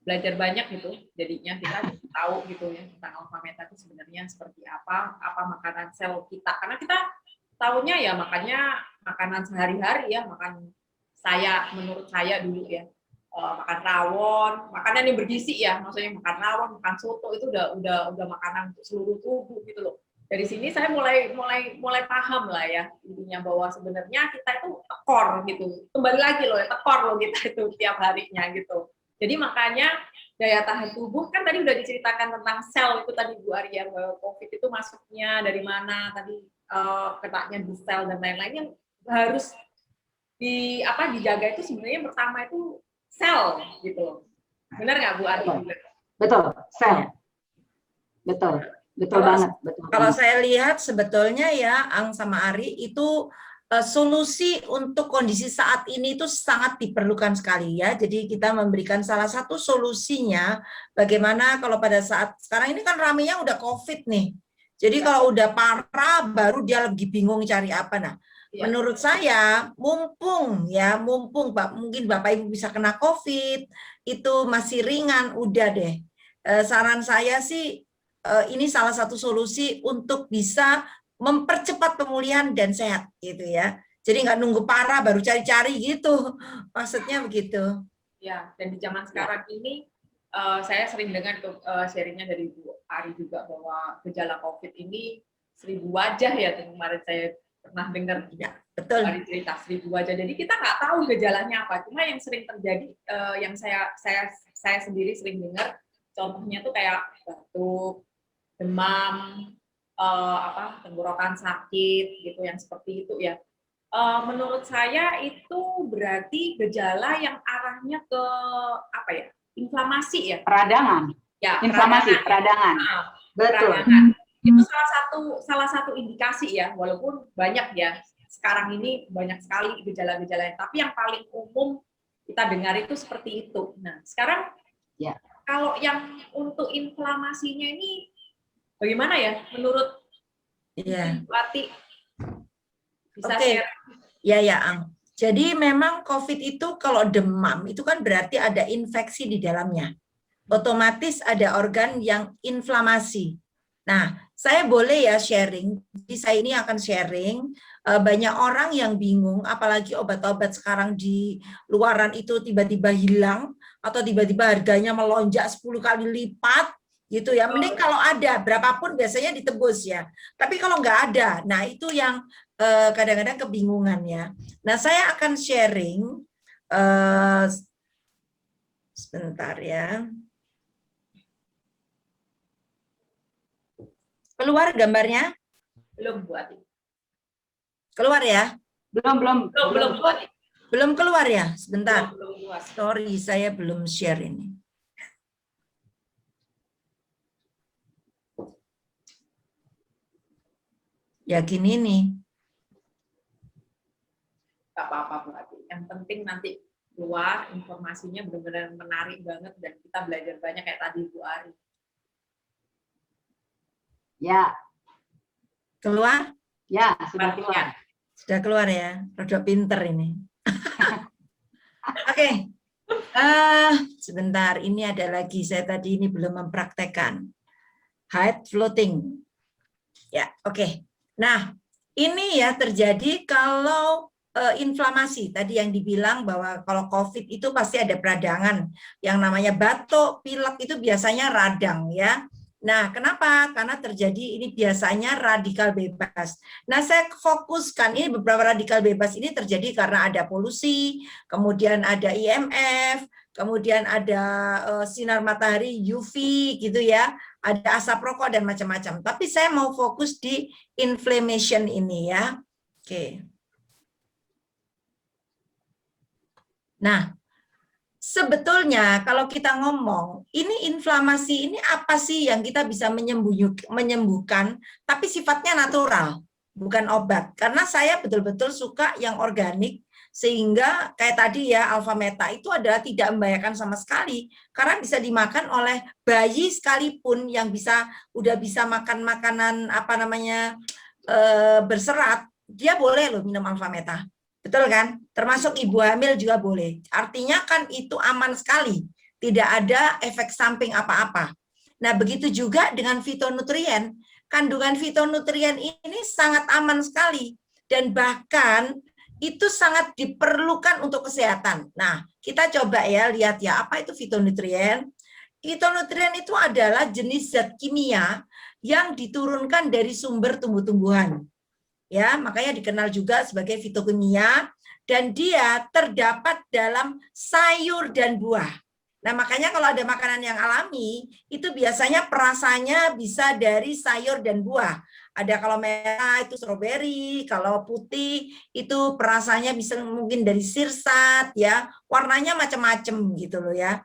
Belajar banyak gitu, jadinya kita tahu gitu ya tentang Alpha Meta itu sebenarnya seperti apa makanan sel kita. Karena kita tahunya ya makannya makanan sehari-hari ya, menurut saya dulu ya, makan rawon, makanan yang bergizi ya, maksudnya makan rawon, makan soto itu udah makanan untuk seluruh tubuh gitu loh. Dari sini saya mulai paham lah ya intinya bahwa sebenarnya kita itu tekor gitu. Kembali lagi loh, tekor loh kita itu tiap harinya gitu. Jadi makanya daya tahan tubuh kan tadi udah diceritakan tentang sel itu tadi Bu Arya, bahwa COVID itu masuknya dari mana tadi, kenanya di sel dan lain-lain yang harus dijaga itu sebenarnya pertama itu sel gitu. Benar nggak Bu Arya? Betul, sel. Betul banget. Kalau saya lihat sebetulnya ya Ang sama Ari itu solusi untuk kondisi saat ini itu sangat diperlukan sekali ya. Jadi kita memberikan salah satu solusinya bagaimana kalau pada saat sekarang ini kan ramenya udah COVID nih. Jadi kalau udah parah baru dia lagi bingung cari apa. Nah, menurut saya mumpung mungkin Bapak Ibu bisa kena COVID itu masih ringan, udah deh. Saran saya sih ini salah satu solusi untuk bisa mempercepat pemulihan dan sehat gitu ya. Jadi nggak nunggu parah baru cari-cari gitu. Maksudnya begitu. Ya, dan di zaman sekarang ini saya sering dengar sharingnya dari Bu Ari juga bahwa gejala COVID ini 1000 wajah ya, kemarin saya pernah dengar ya, betul. Ari cerita 1000 wajah. Jadi kita nggak tahu gejalanya apa. Cuma yang sering terjadi, yang saya sendiri sering dengar, contohnya tuh kayak batuk, demam, tenggorokan sakit gitu yang seperti itu ya. Menurut saya itu berarti gejala yang arahnya ke apa ya? Inflamasi ya. Peradangan. Ya, Inflamasi, peradangan. peradangan. Betul. Peradangan. Itu salah satu indikasi ya, walaupun banyak ya. Sekarang ini banyak sekali gejala-gejala, tapi yang paling umum kita dengar itu seperti itu. Nah, sekarang ya, kalau yang untuk inflamasinya ini bagaimana ya menurut Bu Ati? Bisa share? Ya, Ang. Jadi memang COVID itu kalau demam itu kan berarti ada infeksi di dalamnya. Otomatis ada organ yang inflamasi. Nah, saya boleh ya sharing. Jadi saya ini akan sharing. Banyak orang yang bingung, apalagi obat-obat sekarang di luaran itu tiba-tiba hilang atau tiba-tiba harganya melonjak 10 kali lipat gitu ya. Mending kalau ada, berapapun biasanya ditebus ya. Tapi kalau nggak ada, nah itu yang kadang-kadang kebingungan ya. Nah, saya akan sharing sebentar ya. Keluar gambarnya? Belum, Bu Ati. Keluar ya? Belum, Bu Ati. Belum keluar ya? Sebentar. Belum, Bu Ati. Sorry, saya belum share ini. Ya gini nih. Gak apa-apa, Bu Ati. Yang penting nanti keluar informasinya benar-benar menarik banget dan kita belajar banyak kayak tadi Bu Ari. Ya. Keluar? Ya, sudah keluar. Sudah keluar ya. Rada pinter ini. Oke. Sebentar, ini ada lagi. Saya tadi ini belum mempraktekkan. Height floating. Ya, oke. Nah, ini ya terjadi kalau inflamasi. Tadi yang dibilang bahwa kalau COVID itu pasti ada peradangan. Yang namanya batuk, pilek itu biasanya radang ya. Nah, kenapa? Karena terjadi ini biasanya radikal bebas. Nah, saya fokuskan ini beberapa radikal bebas ini terjadi karena ada polusi, kemudian ada IMF, kemudian ada sinar matahari UV gitu ya, ada asap rokok dan macam-macam. Tapi saya mau fokus di inflammation ini ya. Oke. Nah, sebetulnya kalau kita ngomong, ini inflamasi ini apa sih yang kita bisa menyembuhkan, tapi sifatnya natural, bukan obat. Karena saya betul-betul suka yang organik, sehingga kayak tadi ya, alfa meta itu adalah tidak membahayakan sama sekali, karena bisa dimakan oleh bayi sekalipun yang udah bisa makan makanan berserat, dia boleh loh minum alfa meta. Betul kan? Termasuk ibu hamil juga boleh. Artinya kan itu aman sekali. Tidak ada efek samping apa-apa. Nah, begitu juga dengan fitonutrien. Kandungan fitonutrien ini sangat aman sekali. Dan bahkan itu sangat diperlukan untuk kesehatan. Nah, kita coba ya, lihat ya, apa itu fitonutrien? Fitonutrien itu adalah jenis zat kimia yang diturunkan dari sumber tumbuh-tumbuhan. Ya, makanya dikenal juga sebagai fitokimia dan dia terdapat dalam sayur dan buah. Nah, makanya kalau ada makanan yang alami, itu biasanya perasanya bisa dari sayur dan buah. Ada kalau merah itu stroberi, kalau putih itu perasanya bisa mungkin dari sirsat ya, warnanya macam-macam gitu loh ya.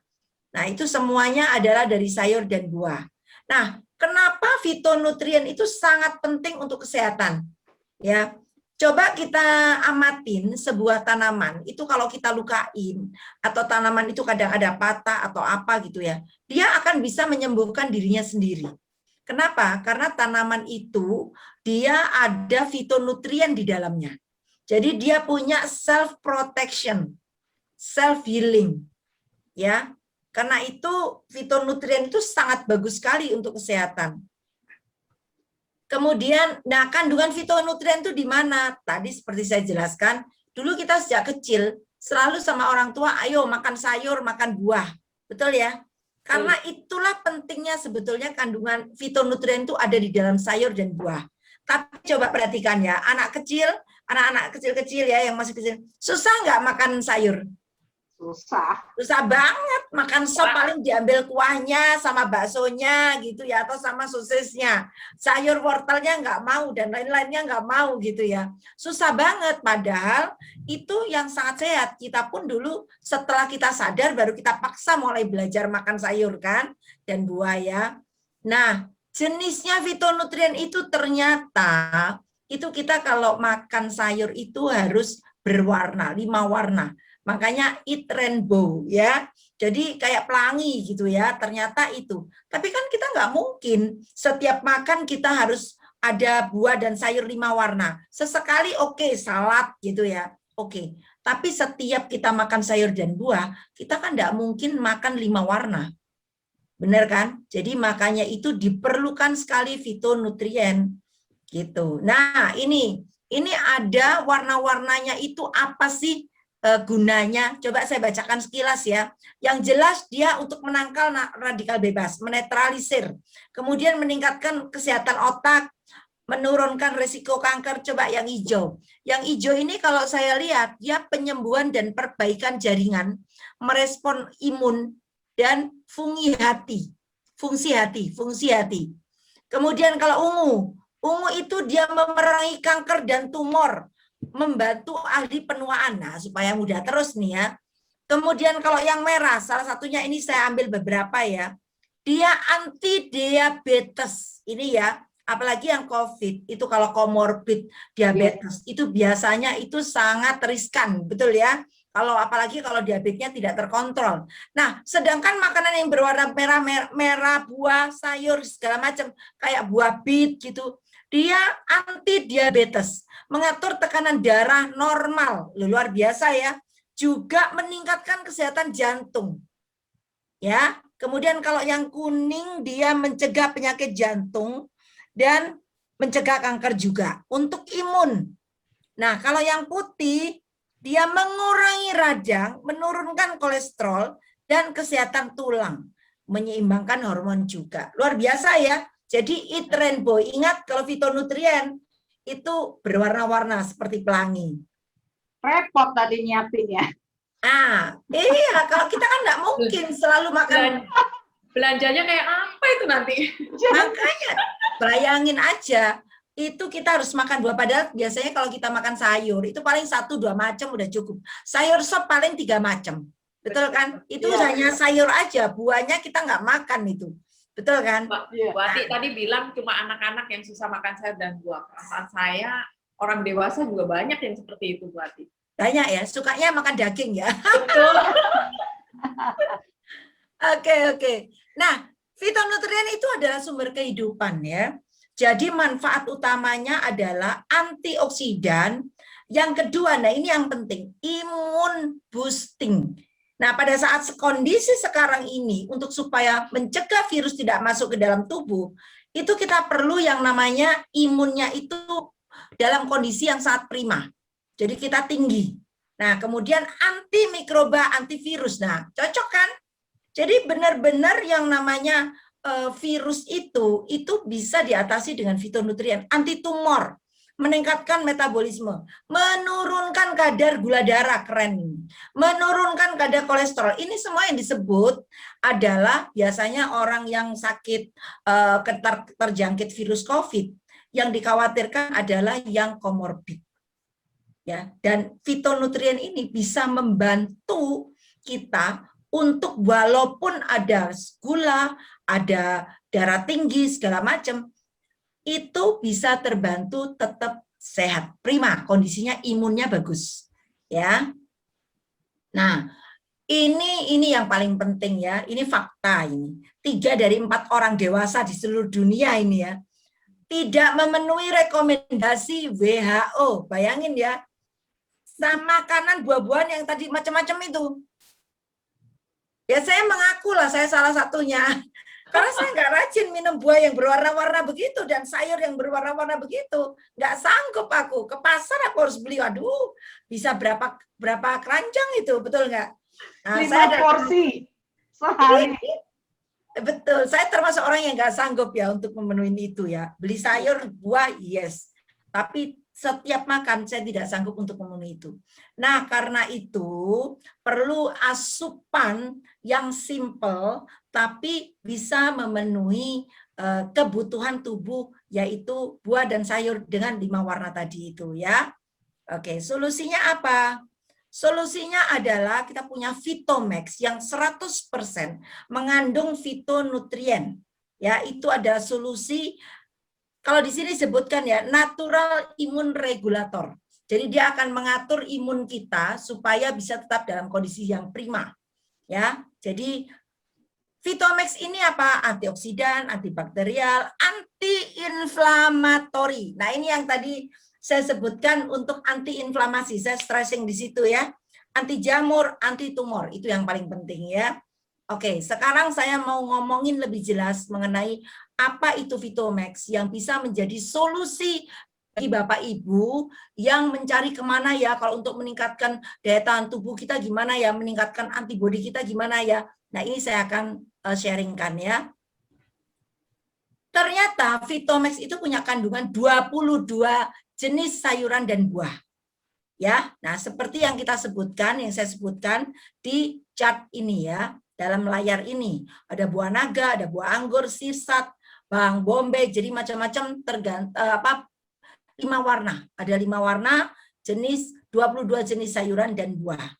Nah, itu semuanya adalah dari sayur dan buah. Nah, kenapa fitonutrien itu sangat penting untuk kesehatan? Ya, coba kita amatin sebuah tanaman itu kalau kita lukain atau tanaman itu kadang ada patah atau apa gitu ya, dia akan bisa menyembuhkan dirinya sendiri. Kenapa? Karena tanaman itu dia ada fitonutrien di dalamnya. Jadi dia punya self protection, self healing. Ya. Karena itu fitonutrien itu sangat bagus sekali untuk kesehatan. Kemudian, nah kandungan fitonutrien itu di mana? Tadi seperti saya jelaskan, dulu kita sejak kecil selalu sama orang tua, ayo makan sayur, makan buah. Betul ya? Karena itulah pentingnya sebetulnya kandungan fitonutrien itu ada di dalam sayur dan buah. Tapi coba perhatikan ya, anak kecil, anak-anak kecil-kecil ya yang masih kecil, susah nggak makan sayur? Susah banget, makan sop paling diambil kuahnya sama baksonya gitu ya, atau sama sosisnya. Sayur wortelnya nggak mau dan lain-lainnya nggak mau gitu ya. Susah banget, padahal itu yang sangat sehat. Kita pun dulu setelah kita sadar baru kita paksa mulai belajar makan sayur kan dan buah ya. Nah, jenisnya fitonutrien itu ternyata itu kita kalau makan sayur itu harus berwarna, 5 warna. Makanya eat rainbow ya. Jadi kayak pelangi gitu ya, ternyata itu. Tapi kan kita nggak mungkin setiap makan kita harus ada buah dan sayur 5 warna. Sesekali oke, salad gitu ya. Oke. Tapi setiap kita makan sayur dan buah, kita kan nggak mungkin makan 5 warna. Benar kan? Jadi makanya itu diperlukan sekali fitonutrien gitu. Nah, ini ada warna-warnanya itu apa sih gunanya? Coba saya bacakan sekilas ya. Yang jelas dia untuk menangkal radikal bebas, menetralisir, kemudian meningkatkan kesehatan otak, menurunkan risiko kanker. Coba yang hijau. Yang hijau ini kalau saya lihat dia penyembuhan dan perbaikan jaringan, merespon imun dan fungsi hati. Kemudian kalau ungu itu dia memerangi kanker dan tumor, membantu ahli penuaan, nah supaya mudah terus nih ya. Kemudian kalau yang merah, salah satunya ini saya ambil beberapa ya, dia anti diabetes ini ya, apalagi yang COVID itu kalau komorbid diabetes itu biasanya itu sangat riskan, betul ya. Kalau apalagi kalau diabetesnya tidak terkontrol. Nah, sedangkan makanan yang berwarna merah, buah, sayur segala macam kayak buah bit gitu, dia anti diabetes, mengatur tekanan darah normal, luar biasa ya. Juga meningkatkan kesehatan jantung. Ya, kemudian kalau yang kuning dia mencegah penyakit jantung dan mencegah kanker juga untuk imun. Nah, kalau yang putih dia mengurangi radang, menurunkan kolesterol dan kesehatan tulang, menyeimbangkan hormon juga. Luar biasa ya. Jadi eat rainbow, ingat kalau fitonutrien itu berwarna-warna seperti pelangi. Repot tadi nyiapinnya. Iya, kalau kita kan nggak mungkin selalu makan. Belanjanya kayak apa itu nanti? Makanya bayangin aja, itu kita harus makan buah. Padahal biasanya kalau kita makan sayur, itu paling 1-2 macam udah cukup. Sayur sop paling 3 macam. Betul kan? Itu hanya sayur aja, buahnya kita nggak makan itu. Betul kan? Bu Ati tadi bilang cuma anak-anak yang susah makan sayur dan buah. Perasaan saya orang dewasa juga banyak yang seperti itu, Bu Ati. Banyak ya, sukanya makan daging ya. Betul. Oke. Nah, fitonutrien itu adalah sumber kehidupan ya. Jadi manfaat utamanya adalah antioksidan. Yang kedua, nah ini yang penting, imun boosting. Nah, pada saat kondisi sekarang ini, untuk supaya mencegah virus tidak masuk ke dalam tubuh, itu kita perlu yang namanya imunnya itu dalam kondisi yang sangat prima. Jadi kita tinggi. Nah, kemudian antimikroba, antivirus. Nah, cocok kan? Jadi benar-benar yang namanya virus itu bisa diatasi dengan fitonutrien, anti tumor, meningkatkan metabolisme, menurunkan kadar gula darah, keren ini, menurunkan kadar kolesterol. Ini semua yang disebut adalah biasanya orang yang sakit terjangkit virus COVID, yang dikhawatirkan adalah yang komorbid. Ya, dan fitonutrien ini bisa membantu kita untuk walaupun ada gula, ada darah tinggi, segala macam, itu bisa terbantu tetap sehat, prima, kondisinya imunnya bagus. Ya. Nah, ini yang paling penting ya, ini fakta ini. 3 dari 4 orang dewasa di seluruh dunia ini ya, tidak memenuhi rekomendasi WHO. Bayangin ya, sama makanan buah-buahan yang tadi macam-macam itu. Ya saya mengaku lah, saya salah satunya. Karena saya nggak rajin minum buah yang berwarna-warna begitu dan sayur yang berwarna-warna begitu. Nggak sanggup aku. Ke pasar aku harus beli, waduh, bisa berapa keranjang itu, betul nggak? Nah, 5 porsi sehari. Betul, saya termasuk orang yang nggak sanggup ya untuk memenuhi itu ya. Beli sayur, buah, yes. tapi setiap makan saya tidak sanggup untuk memenuhi itu. Nah, karena itu perlu asupan yang simple tapi bisa memenuhi kebutuhan tubuh, yaitu buah dan sayur dengan 5 warna tadi itu ya. Oke, solusinya apa? Solusinya adalah kita punya Vitomax yang 100% mengandung fitonutrien. Ya, itu adalah solusi. Kalau di sini sebutkan ya, natural imun regulator. Jadi dia akan mengatur imun kita supaya bisa tetap dalam kondisi yang prima. Ya, jadi Vitomax ini apa? Antioksidan, antibakterial, anti-inflamatori. Nah, ini yang tadi saya sebutkan untuk anti-inflamasi. Saya stressing di situ ya. Anti jamur, anti tumor. Itu yang paling penting ya. Oke, sekarang saya mau ngomongin lebih jelas mengenai apa itu Vitomax yang bisa menjadi solusi bagi Bapak Ibu yang mencari kemana ya kalau untuk meningkatkan daya tahan tubuh kita gimana ya, meningkatkan antibodi kita gimana ya. Nah, ini saya akan sharingkan ya. Ternyata Vitomax itu punya kandungan 22 jenis sayuran dan buah. Ya, nah seperti yang kita sebutkan, yang saya sebutkan di chart ini ya, dalam layar ini ada buah naga, ada buah anggur, sirsat, bawang bombay, jadi macam-macam tergantung 5 warna, ada 5 warna jenis 22 jenis sayuran dan buah.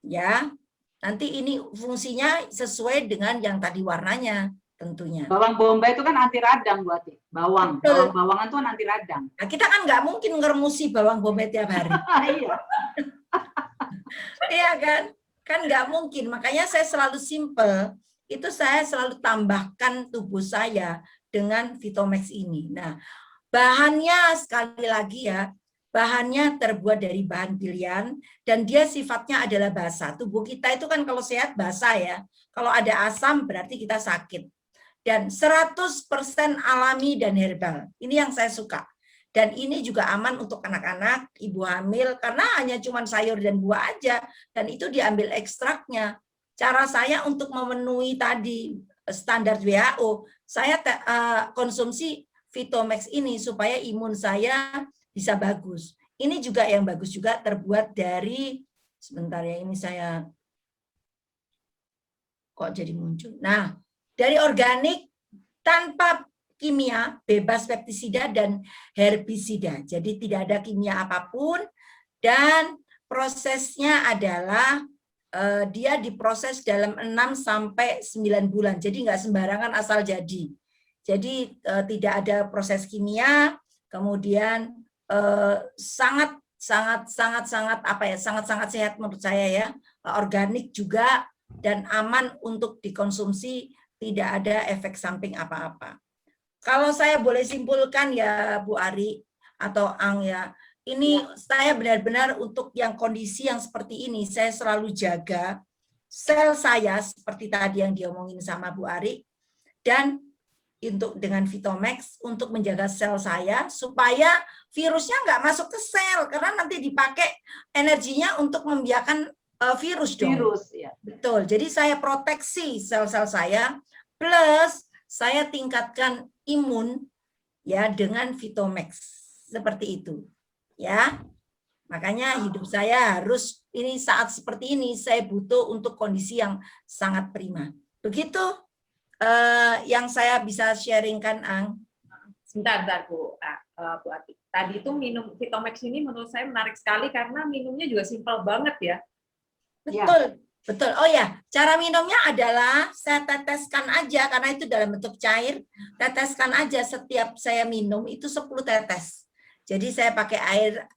Ya, nanti ini fungsinya sesuai dengan yang tadi warnanya tentunya. Bawang bombay itu kan anti radang buat bawang. Betul. Bawang-bawangan itu kan anti radang. Nah, kita kan nggak mungkin ngeremusi bawang bombay tiap hari. Iya. Iya kan? Kan nggak mungkin. Makanya saya selalu simple. Itu saya selalu tambahkan tubuh saya dengan Vitomax ini. Nah, bahannya sekali lagi ya, bahannya terbuat dari bahan pilihan dan dia sifatnya adalah basah. Tubuh kita itu kan kalau sehat basah ya. Kalau ada asam berarti kita sakit. Dan 100% alami dan herbal. Ini yang saya suka. Dan ini juga aman untuk anak-anak, ibu hamil, karena hanya cuma sayur dan buah aja. Dan itu diambil ekstraknya. Cara saya untuk memenuhi tadi standar WHO, saya konsumsi Vitomax ini supaya imun saya bisa bagus. Ini juga yang bagus juga terbuat dari, sebentar ya, ini saya kok jadi muncul. Nah, dari organik tanpa kimia, bebas pestisida dan herbisida. Jadi tidak ada kimia apapun dan prosesnya adalah dia diproses dalam 6 sampai 9 bulan. Jadi nggak sembarangan asal jadi. Jadi tidak ada proses kimia, kemudian sangat sehat menurut saya ya, organik juga dan aman untuk dikonsumsi, tidak ada efek samping apa-apa. Kalau saya boleh simpulkan ya Bu Ari atau Ang ya, ini saya benar-benar untuk yang kondisi yang seperti ini, saya selalu jaga sel saya seperti tadi yang diomongin sama Bu Ari, dan untuk dengan Vitomax untuk menjaga sel saya supaya virusnya nggak masuk ke sel, karena nanti dipakai energinya untuk membiarkan virus dong. Virus, ya. Betul. Jadi saya proteksi sel-sel saya, plus saya tingkatkan imun ya dengan Vitomax seperti itu. Ya, makanya hidup saya harus ini saat seperti ini saya butuh untuk kondisi yang sangat prima. Begitu yang saya bisa sharingkan, Ang. Sebentar Bu Ati. Tadi itu minum Vitomax ini menurut saya menarik sekali karena minumnya juga simpel banget ya. Betul, betul. Oh ya, cara minumnya adalah saya teteskan aja karena itu dalam bentuk cair. Teteskan aja setiap saya minum itu 10 tetes. Jadi saya pakai air,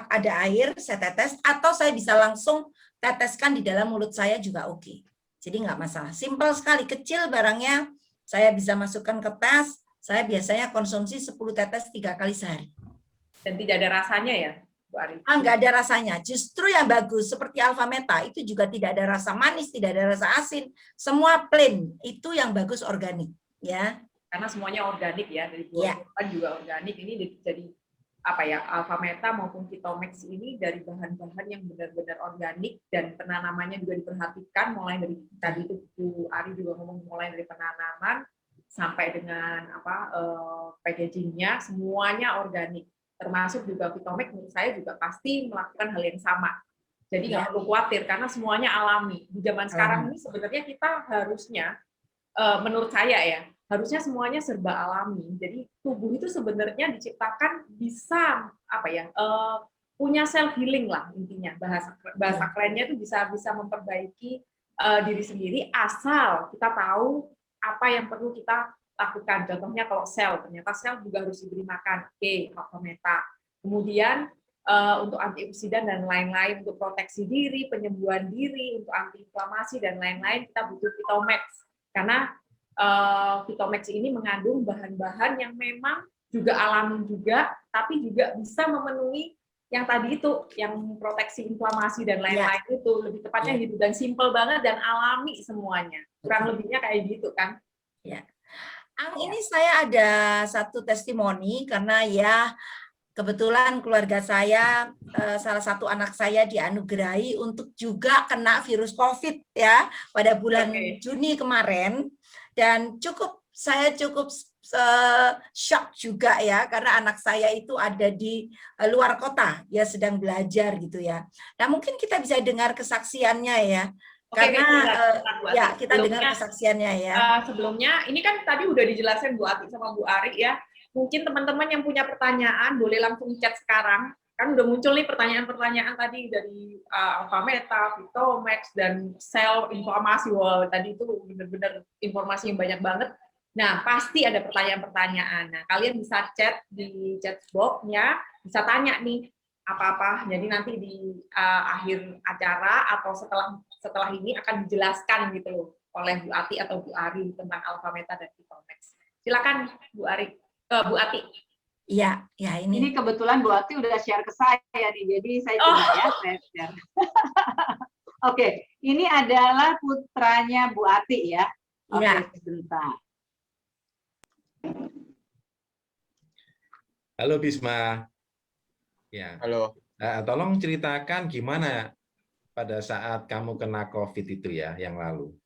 ada air, saya tetes, atau saya bisa langsung teteskan di dalam mulut saya juga oke. Jadi nggak masalah. Simpel sekali, kecil barangnya, saya bisa masukkan ke tas. Saya biasanya konsumsi 10 tetes 3 kali sehari. Dan tidak ada rasanya ya, Bu Ari? Nggak ada rasanya. Justru yang bagus seperti Alpha Meta itu juga tidak ada rasa manis, tidak ada rasa asin, semua plain. Itu yang bagus organik, ya. Karena semuanya organik ya, dari buah-buahan juga organik. Ini jadi apa ya, Alpha Meta maupun Vitomax ini dari bahan-bahan yang benar-benar organik dan penanamannya juga diperhatikan, mulai dari tadi itu Bu Ari juga ngomong mulai dari penanaman sampai dengan packagingnya semuanya organik. termasuk juga Vitomex menurut saya juga pasti melakukan hal yang sama. Jadi nggak perlu khawatir karena semuanya alami. Di zaman sekarang ini sebenarnya kita harusnya, menurut saya ya, harusnya semuanya serba alami. Jadi tubuh itu sebenarnya diciptakan bisa apa ya, punya self healing lah intinya. Bahasa kerennya itu bisa memperbaiki diri sendiri asal kita tahu apa yang perlu kita lakukan. Contohnya kalau ternyata sel juga harus diberi makan. Oke, Alpha-Meta. Kemudian untuk antioksidan dan lain-lain, untuk proteksi diri, penyembuhan diri, untuk antiinflamasi dan lain-lain, kita butuh Vitomex. Karena Vitomex ini mengandung bahan-bahan yang memang juga alami juga, tapi juga bisa memenuhi yang tadi itu, yang proteksi inflamasi dan lain-lain itu, lebih tepatnya gitu, dan simple banget dan alami semuanya. Kurang lebihnya kayak gitu kan. Ya. Ini saya ada satu testimoni karena ya kebetulan keluarga saya, salah satu anak saya dianugerahi untuk juga kena virus COVID ya pada bulan Juni kemarin, dan saya cukup shock juga ya karena anak saya itu ada di luar kota, dia sedang belajar gitu ya. Nah mungkin kita bisa dengar kesaksiannya ya. Karena ya kita dengar kesaksiannya ya. Sebelumnya ini kan tadi udah dijelasin Bu Ati sama Bu Ari ya. Mungkin teman-teman yang punya pertanyaan boleh langsung chat sekarang. Kan udah muncul nih pertanyaan-pertanyaan tadi dari Alpha-Meta, Vitomex, dan sel inflamasi. Wow, tadi itu benar-benar informasi yang banyak banget. Nah, pasti ada pertanyaan-pertanyaan. Nah, kalian bisa chat di chat box-nya, bisa tanya nih apa-apa. Jadi nanti di akhir acara atau setelah ini akan dijelaskan gitu loh oleh Bu Ati atau Bu Ari tentang Alpha-Meta dan Vitomex. Silakan Bu Ari. Bu Ati. Iya, ya ini. Ini kebetulan Bu Ati udah share ke saya nih, jadi saya coba ya, saya share. Oke, ini adalah putranya Bu Ati ya. Oke, sebentar. Halo Bisma. Ya. Halo. Tolong ceritakan gimana pada saat kamu kena COVID itu ya, yang lalu.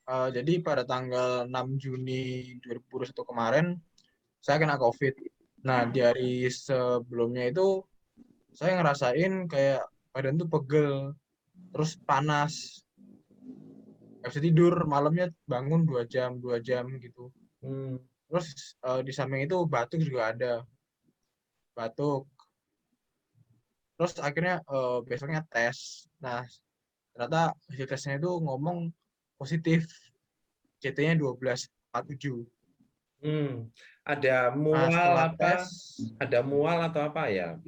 Jadi pada tanggal 6 Juni 2021 kemarin, saya kena COVID. Nah, dari sebelumnya itu, saya ngerasain kayak badan tuh pegel, terus panas. Nggak bisa tidur, malamnya bangun 2 jam gitu. Terus di samping itu batuk juga ada. Batuk. Terus akhirnya besoknya tes. Nah, ternyata hasil tesnya itu ngomong positif, CT-nya 12,47. Ada mual ada mual atau apa ya?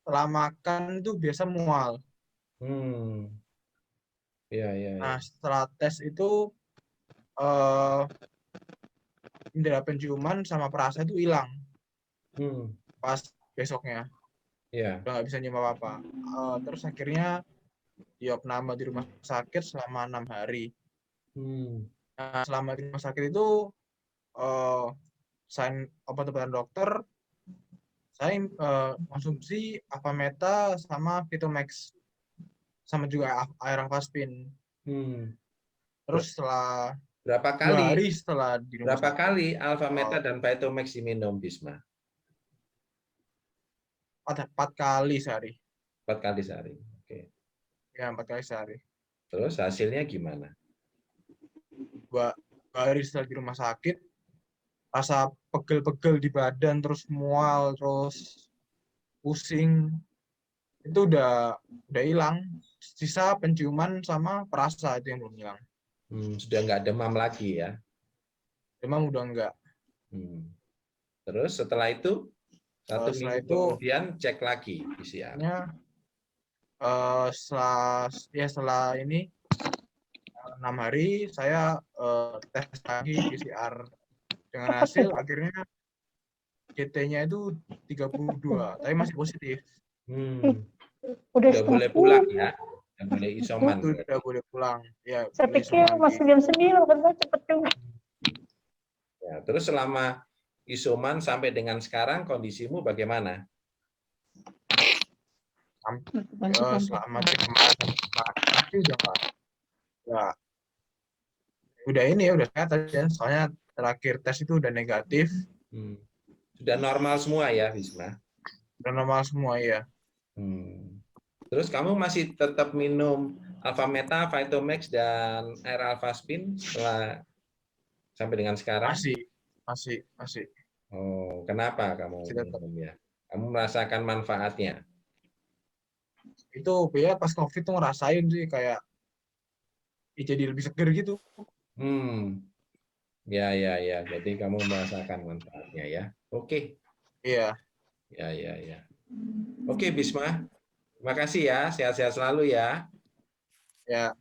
Setelah makan itu biasa mual. Ya. Nah, setelah tes itu indera penciuman sama perasa itu hilang. Pas besoknya. Udah nggak bisa nyium apa-apa. Terus akhirnya diopname di rumah sakit selama 6 hari. Nah, selama di rumah sakit itu sign obat-obatan dokter, saya konsumsi Alpha-Meta sama Vitomex, sama juga air Avaspin. Terus setelah berapa 2 kali? hari setelah di rumah Berapa sakit, kali Alpha-Meta dan Vitomex diminum, Bisma? 4 kali sehari. 4 kali sehari. Oke. Ya, 4 kali sehari. Terus hasilnya gimana? 2 hari setelah di rumah sakit, rasa pegel-pegel di badan, terus mual, terus pusing, itu udah hilang. Sisa penciuman sama perasa itu yang belum hilang. Sudah nggak demam lagi ya? Demam udah enggak. Terus setelah itu? Satu Setelah minggu itu, kemudian cek lagi PCR. Setelah ini 6 hari saya tes lagi PCR, dengan hasil akhirnya CT-nya itu 32, tapi masih positif. Udah boleh pulang ya? Udah boleh isoman. Udah boleh pulang. Ya, saya pikir masih jam 9, kan cepet juga. Ya, terus selama isoman sampai dengan sekarang kondisimu bagaimana? Selama cek kemarin udah ini udah sehat aja, soalnya terakhir tes itu udah negatif. Sudah normal semua ya, Bisma? Dan normal semua ya. Terus kamu masih tetap minum Alphameta, Vitomax, dan air Alphaspin setelah sampai dengan sekarang? Masih Oh, kenapa kamu tetap. minumnya? Kamu merasakan manfaatnya? Itu ya pas COVID tuh ngerasain sih kayak jadi lebih seger gitu. Ya. Jadi kamu merasakan manfaatnya ya. Oke. Iya. Ya. Oke, Bisma. Terima kasih ya. Sehat-sehat selalu ya. Ya.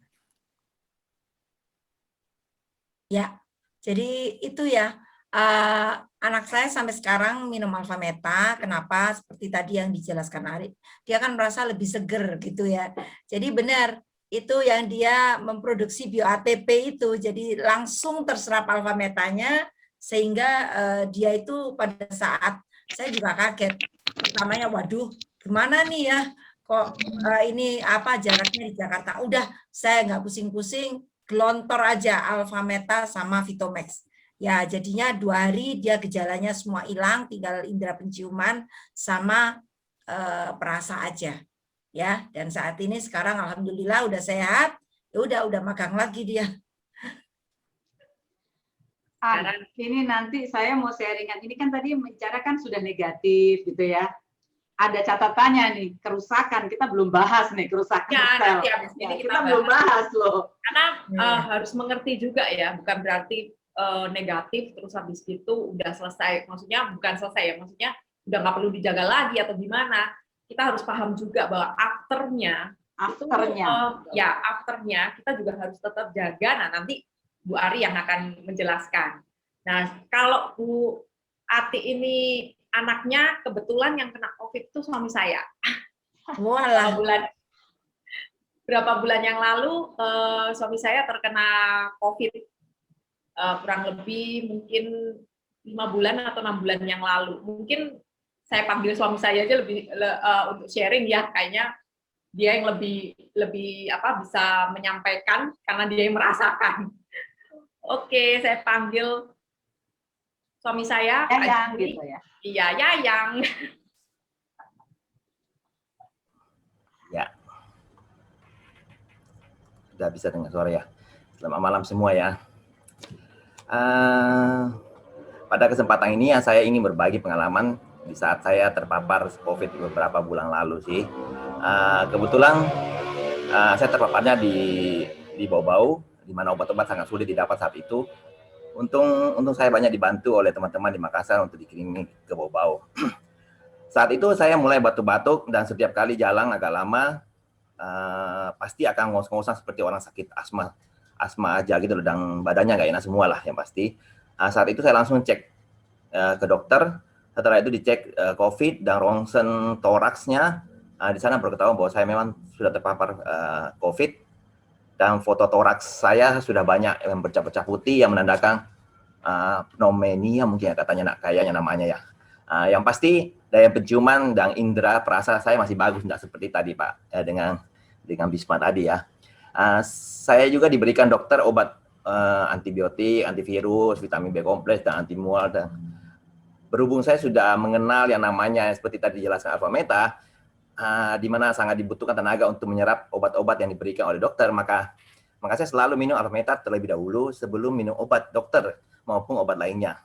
Ya, jadi itu ya, anak saya sampai sekarang minum Alphameta. Kenapa? Seperti tadi yang dijelaskan Ari, dia kan merasa lebih seger gitu ya. Jadi benar, itu yang dia memproduksi bio-ATP itu, jadi langsung terserap Alphametanya, sehingga dia itu pada saat, saya juga kaget, pertamanya waduh, gimana nih ya, kok ini apa jaraknya di Jakarta, udah saya nggak pusing-pusing, gelontor aja Alphameta sama Vitomax. Ya, jadinya 2 hari dia gejalanya semua hilang, tinggal indera penciuman sama perasa aja. Ya, dan saat ini sekarang alhamdulillah udah sehat. Ya udah magang lagi dia. Ini nanti saya mau sharingan. Ini kan tadi bicara kan sudah negatif gitu ya. Ada catatannya nih, kerusakan. Kita belum bahas nih kerusakan Ya, sel. nanti habis ini Kita belum bahas loh. Karena harus mengerti juga ya, bukan berarti negatif terus habis itu udah selesai. Maksudnya bukan selesai ya, maksudnya udah nggak perlu dijaga lagi atau gimana. Kita harus paham juga bahwa afternya kita juga harus tetap jaga. Nah, nanti Bu Ari yang akan menjelaskan. Nah, kalau Bu Ati ini anaknya kebetulan yang kena COVID itu suami saya. Walah. Berapa bulan yang lalu suami saya terkena COVID, kurang lebih mungkin 5 bulan atau 6 bulan yang lalu. Mungkin saya panggil suami saya aja lebih untuk sharing ya, kayaknya dia yang lebih bisa menyampaikan karena dia yang merasakan. Oke, saya panggil suami saya. Yayang gitu ya. Iya, Yayang. Ya. Sudah bisa dengar suara ya. Selamat malam semua ya. Pada kesempatan ini ya saya ingin berbagi pengalaman di saat saya terpapar COVID beberapa bulan lalu sih. Kebetulan saya terpaparnya di Bau-Bau, di mana obat-obat sangat sulit didapat saat itu. Untung saya banyak dibantu oleh teman-teman di Makassar untuk dikirimi ke Bau-Bau. Saat itu saya mulai batuk-batuk dan setiap kali jalan agak lama pasti akan ngos-ngosan seperti orang sakit asma aja gitu loh, dan badannya nggak enak semua lah yang pasti. Saat itu saya langsung cek ke dokter. Setelah itu dicek COVID dan rongsen toraksnya. Di sana baru ketahuan bahwa saya memang sudah terpapar COVID, dan foto toraks saya sudah banyak yang bercak-bercak putih yang menandakan pneumonia mungkin ya katanya, kayaknya namanya ya. Yang pasti daya penciuman dan indera perasa saya masih bagus, tidak seperti tadi Pak dengan Bisma tadi ya. Saya juga diberikan dokter obat antibiotik, antivirus, vitamin B kompleks dan antimual. Dan berhubung saya sudah mengenal yang namanya seperti tadi dijelaskan Alphameta, di mana sangat dibutuhkan tenaga untuk menyerap obat-obat yang diberikan oleh dokter, maka saya selalu minum Alphameta terlebih dahulu sebelum minum obat dokter maupun obat lainnya.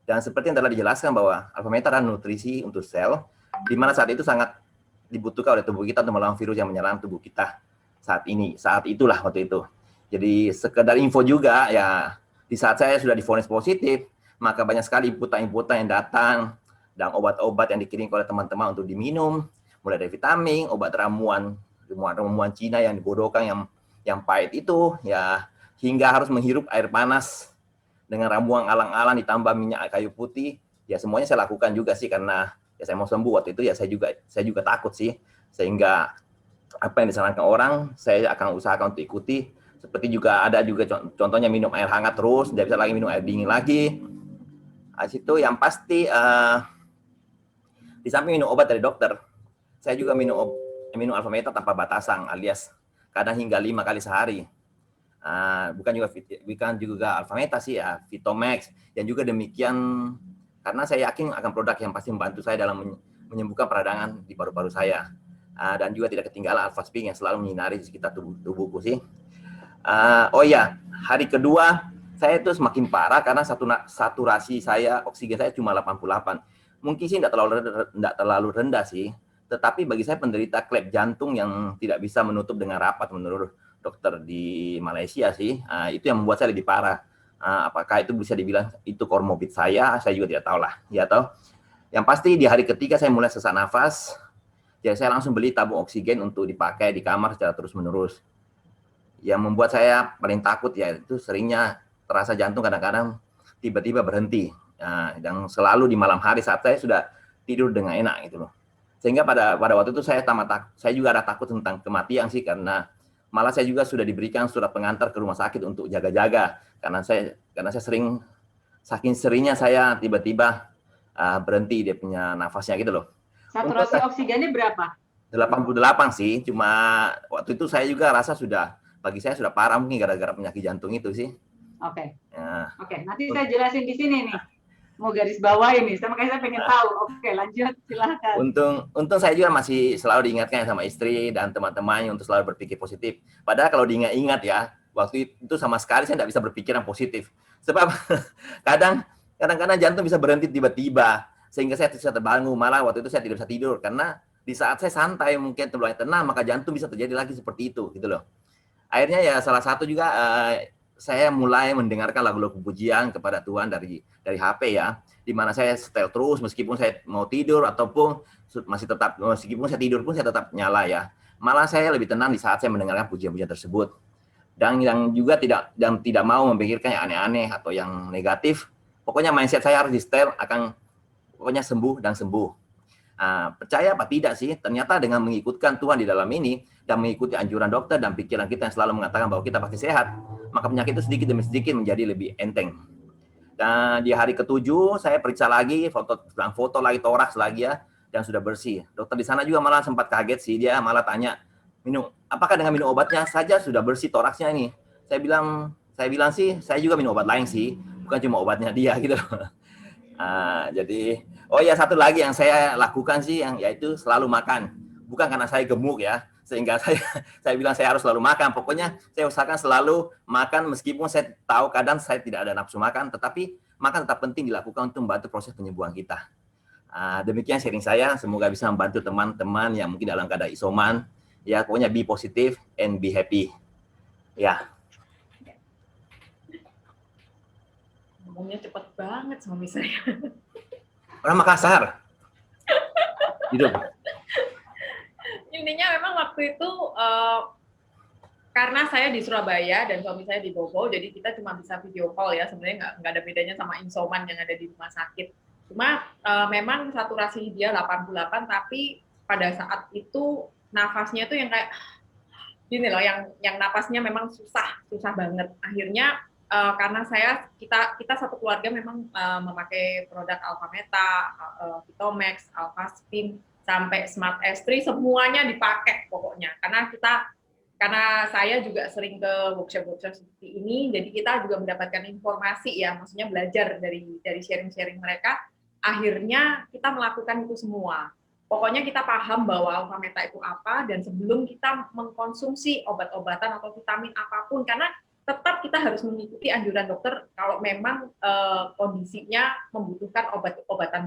Dan seperti yang telah dijelaskan bahwa Alphameta adalah nutrisi untuk sel, di mana saat itu sangat dibutuhkan oleh tubuh kita untuk melawan virus yang menyerang tubuh kita saat itulah waktu itu. Jadi sekedar info juga ya, di saat saya sudah divonis positif, maka banyak sekali inputan yang datang dan obat-obat yang dikirim oleh teman-teman untuk diminum, mulai dari vitamin, obat ramuan Cina yang dibodohkan yang pahit itu ya, hingga harus menghirup air panas dengan ramuan alang-alang ditambah minyak kayu putih. Ya semuanya saya lakukan juga sih, karena ya saya mau sembuh waktu itu ya, saya juga takut sih, sehingga apa yang disarankan orang saya akan usahakan untuk ikuti. Seperti juga ada juga contohnya minum air hangat terus, tidak bisa lagi minum air dingin lagi. Itu yang pasti di samping minum obat dari dokter, saya juga minum Alphameta tanpa batasan, alias kadang hingga 5 kali sehari. Bukan juga Alphameta sih ya, Vitomax, dan juga demikian karena saya yakin akan produk yang pasti membantu saya dalam menyembuhkan peradangan di paru-paru saya. Dan juga tidak ketinggalan Alpha Spin yang selalu menyinari di sekitar tubuhku sih. Oh ya, hari kedua saya itu semakin parah karena saturasi saya, oksigen saya cuma 88. Mungkin sih tidak terlalu rendah sih, tetapi bagi saya penderita klep jantung yang tidak bisa menutup dengan rapat menurut dokter di Malaysia sih, itu yang membuat saya lebih parah. Apakah itu bisa dibilang itu komorbid saya juga tidak tahu lah. Ya toh. Yang pasti di hari ketiga saya mulai sesak nafas, jadi saya langsung beli tabung oksigen untuk dipakai di kamar secara terus-menerus. Yang membuat saya paling takut ya itu seringnya terasa jantung kadang-kadang tiba-tiba berhenti. Dan selalu di malam hari saat saya sudah tidur dengan enak gitu loh. Sehingga pada waktu itu saya juga ada takut tentang kematian sih, karena malah saya juga sudah diberikan surat pengantar ke rumah sakit untuk jaga-jaga karena saya saking seringnya saya tiba-tiba berhenti dia punya nafasnya gitu loh. Saturasi oksigennya berapa? 88 sih, cuma waktu itu saya juga rasa bagi saya sudah parah mungkin gara-gara penyakit jantung itu sih. Oke. Ya. Oke, nanti saya jelasin di sini nih. Mau garis bawah ini, makanya saya pengen tahu. Oke, lanjut, silahkan. Untung saya juga masih selalu diingatkan sama istri dan teman-temannya untuk selalu berpikir positif. Padahal kalau diingat-ingat ya, waktu itu sama sekali saya tidak bisa berpikiran positif. Sebab kadang-kadang jantung bisa berhenti tiba-tiba, sehingga saya bisa terbangun. Malah waktu itu saya tidak bisa tidur, karena di saat saya santai mungkin terlalu tenang, maka jantung bisa terjadi lagi seperti itu, gitu loh. Akhirnya ya salah satu juga saya mulai mendengarkan lagu-lagu pujian kepada Tuhan dari HP ya, di mana saya setel terus meskipun saya mau tidur ataupun meskipun saya tidur pun saya tetap nyala ya. Malah saya lebih tenang di saat saya mendengarkan pujian-pujian tersebut. Dan yang juga tidak mau memikirkan yang aneh-aneh atau yang negatif. Pokoknya mindset saya harus di-setel akan pokoknya sembuh dan sembuh. Percaya apa tidak sih, ternyata dengan mengikutkan Tuhan di dalam ini dan mengikuti anjuran dokter dan pikiran kita yang selalu mengatakan bahwa kita pasti sehat, maka penyakit itu sedikit demi sedikit menjadi lebih enteng. Dan di hari ke-7 saya periksa lagi, foto lagi toraks lagi ya, dan sudah bersih. Dokter di sana juga malah sempat kaget sih, dia malah tanya, apakah dengan minum obatnya saja sudah bersih toraksnya ini? Saya bilang sih, saya juga minum obat lain sih, bukan cuma obatnya dia gitu. Jadi, oh ya satu lagi yang saya lakukan sih, yaitu selalu makan. Bukan karena saya gemuk ya, sehingga saya bilang saya harus selalu makan. Pokoknya saya usahakan selalu makan meskipun saya tahu kadang saya tidak ada nafsu makan, tetapi makan tetap penting dilakukan untuk membantu proses penyembuhan kita. Demikian sharing saya, semoga bisa membantu teman-teman yang mungkin dalam keadaan isoman. Ya, pokoknya be positive and be happy. Ya. Ngomongnya cepet banget suami saya. Orang Makassar. Hidup. Intinya memang waktu itu karena saya di Surabaya dan suami saya di Bogor, jadi kita cuma bisa video call ya. Sebenarnya nggak ada bedanya sama insoman yang ada di rumah sakit. Cuma memang saturasi dia 88, tapi pada saat itu nafasnya itu yang kayak gini loh, yang napasnya memang susah banget. Akhirnya karena kita satu keluarga memang memakai produk Alpha Meta, Vitomax, Alpha Spin, sampai Smart S3 semuanya dipakai pokoknya. Karena saya juga sering ke workshop seperti ini, jadi kita juga mendapatkan informasi ya, maksudnya belajar dari sharing-sharing mereka. Akhirnya kita melakukan itu semua. Pokoknya kita paham bahwa Alpha Meta itu apa, dan sebelum kita mengkonsumsi obat-obatan atau vitamin apapun, karena tetap kita harus mengikuti anjuran dokter kalau memang kondisinya membutuhkan obat-obatan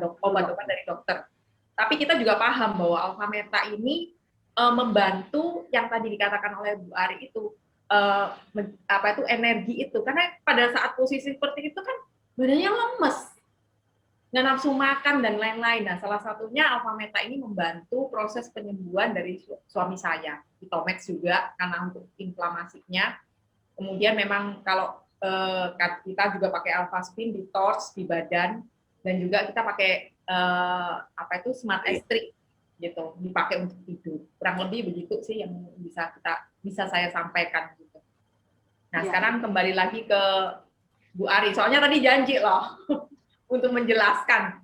dari dokter. Tapi kita juga paham bahwa Alpha Meta ini membantu yang tadi dikatakan oleh Bu Ari itu energi itu, karena pada saat posisi seperti itu kan badannya lemes, nggak nafsu makan dan lain-lain. Nah, salah satunya Alpha Meta ini membantu proses penyembuhan dari suami saya. Vitomax juga karena untuk inflamasinya. Kemudian memang kalau kita juga pakai Alpha Spin di torch di badan, dan juga kita pakai Smart S3 gitu, dipakai untuk tidur. Kurang lebih begitu sih yang bisa saya sampaikan gitu. Nah, sekarang kembali lagi ke Bu Ari. Soalnya tadi janji loh untuk menjelaskan.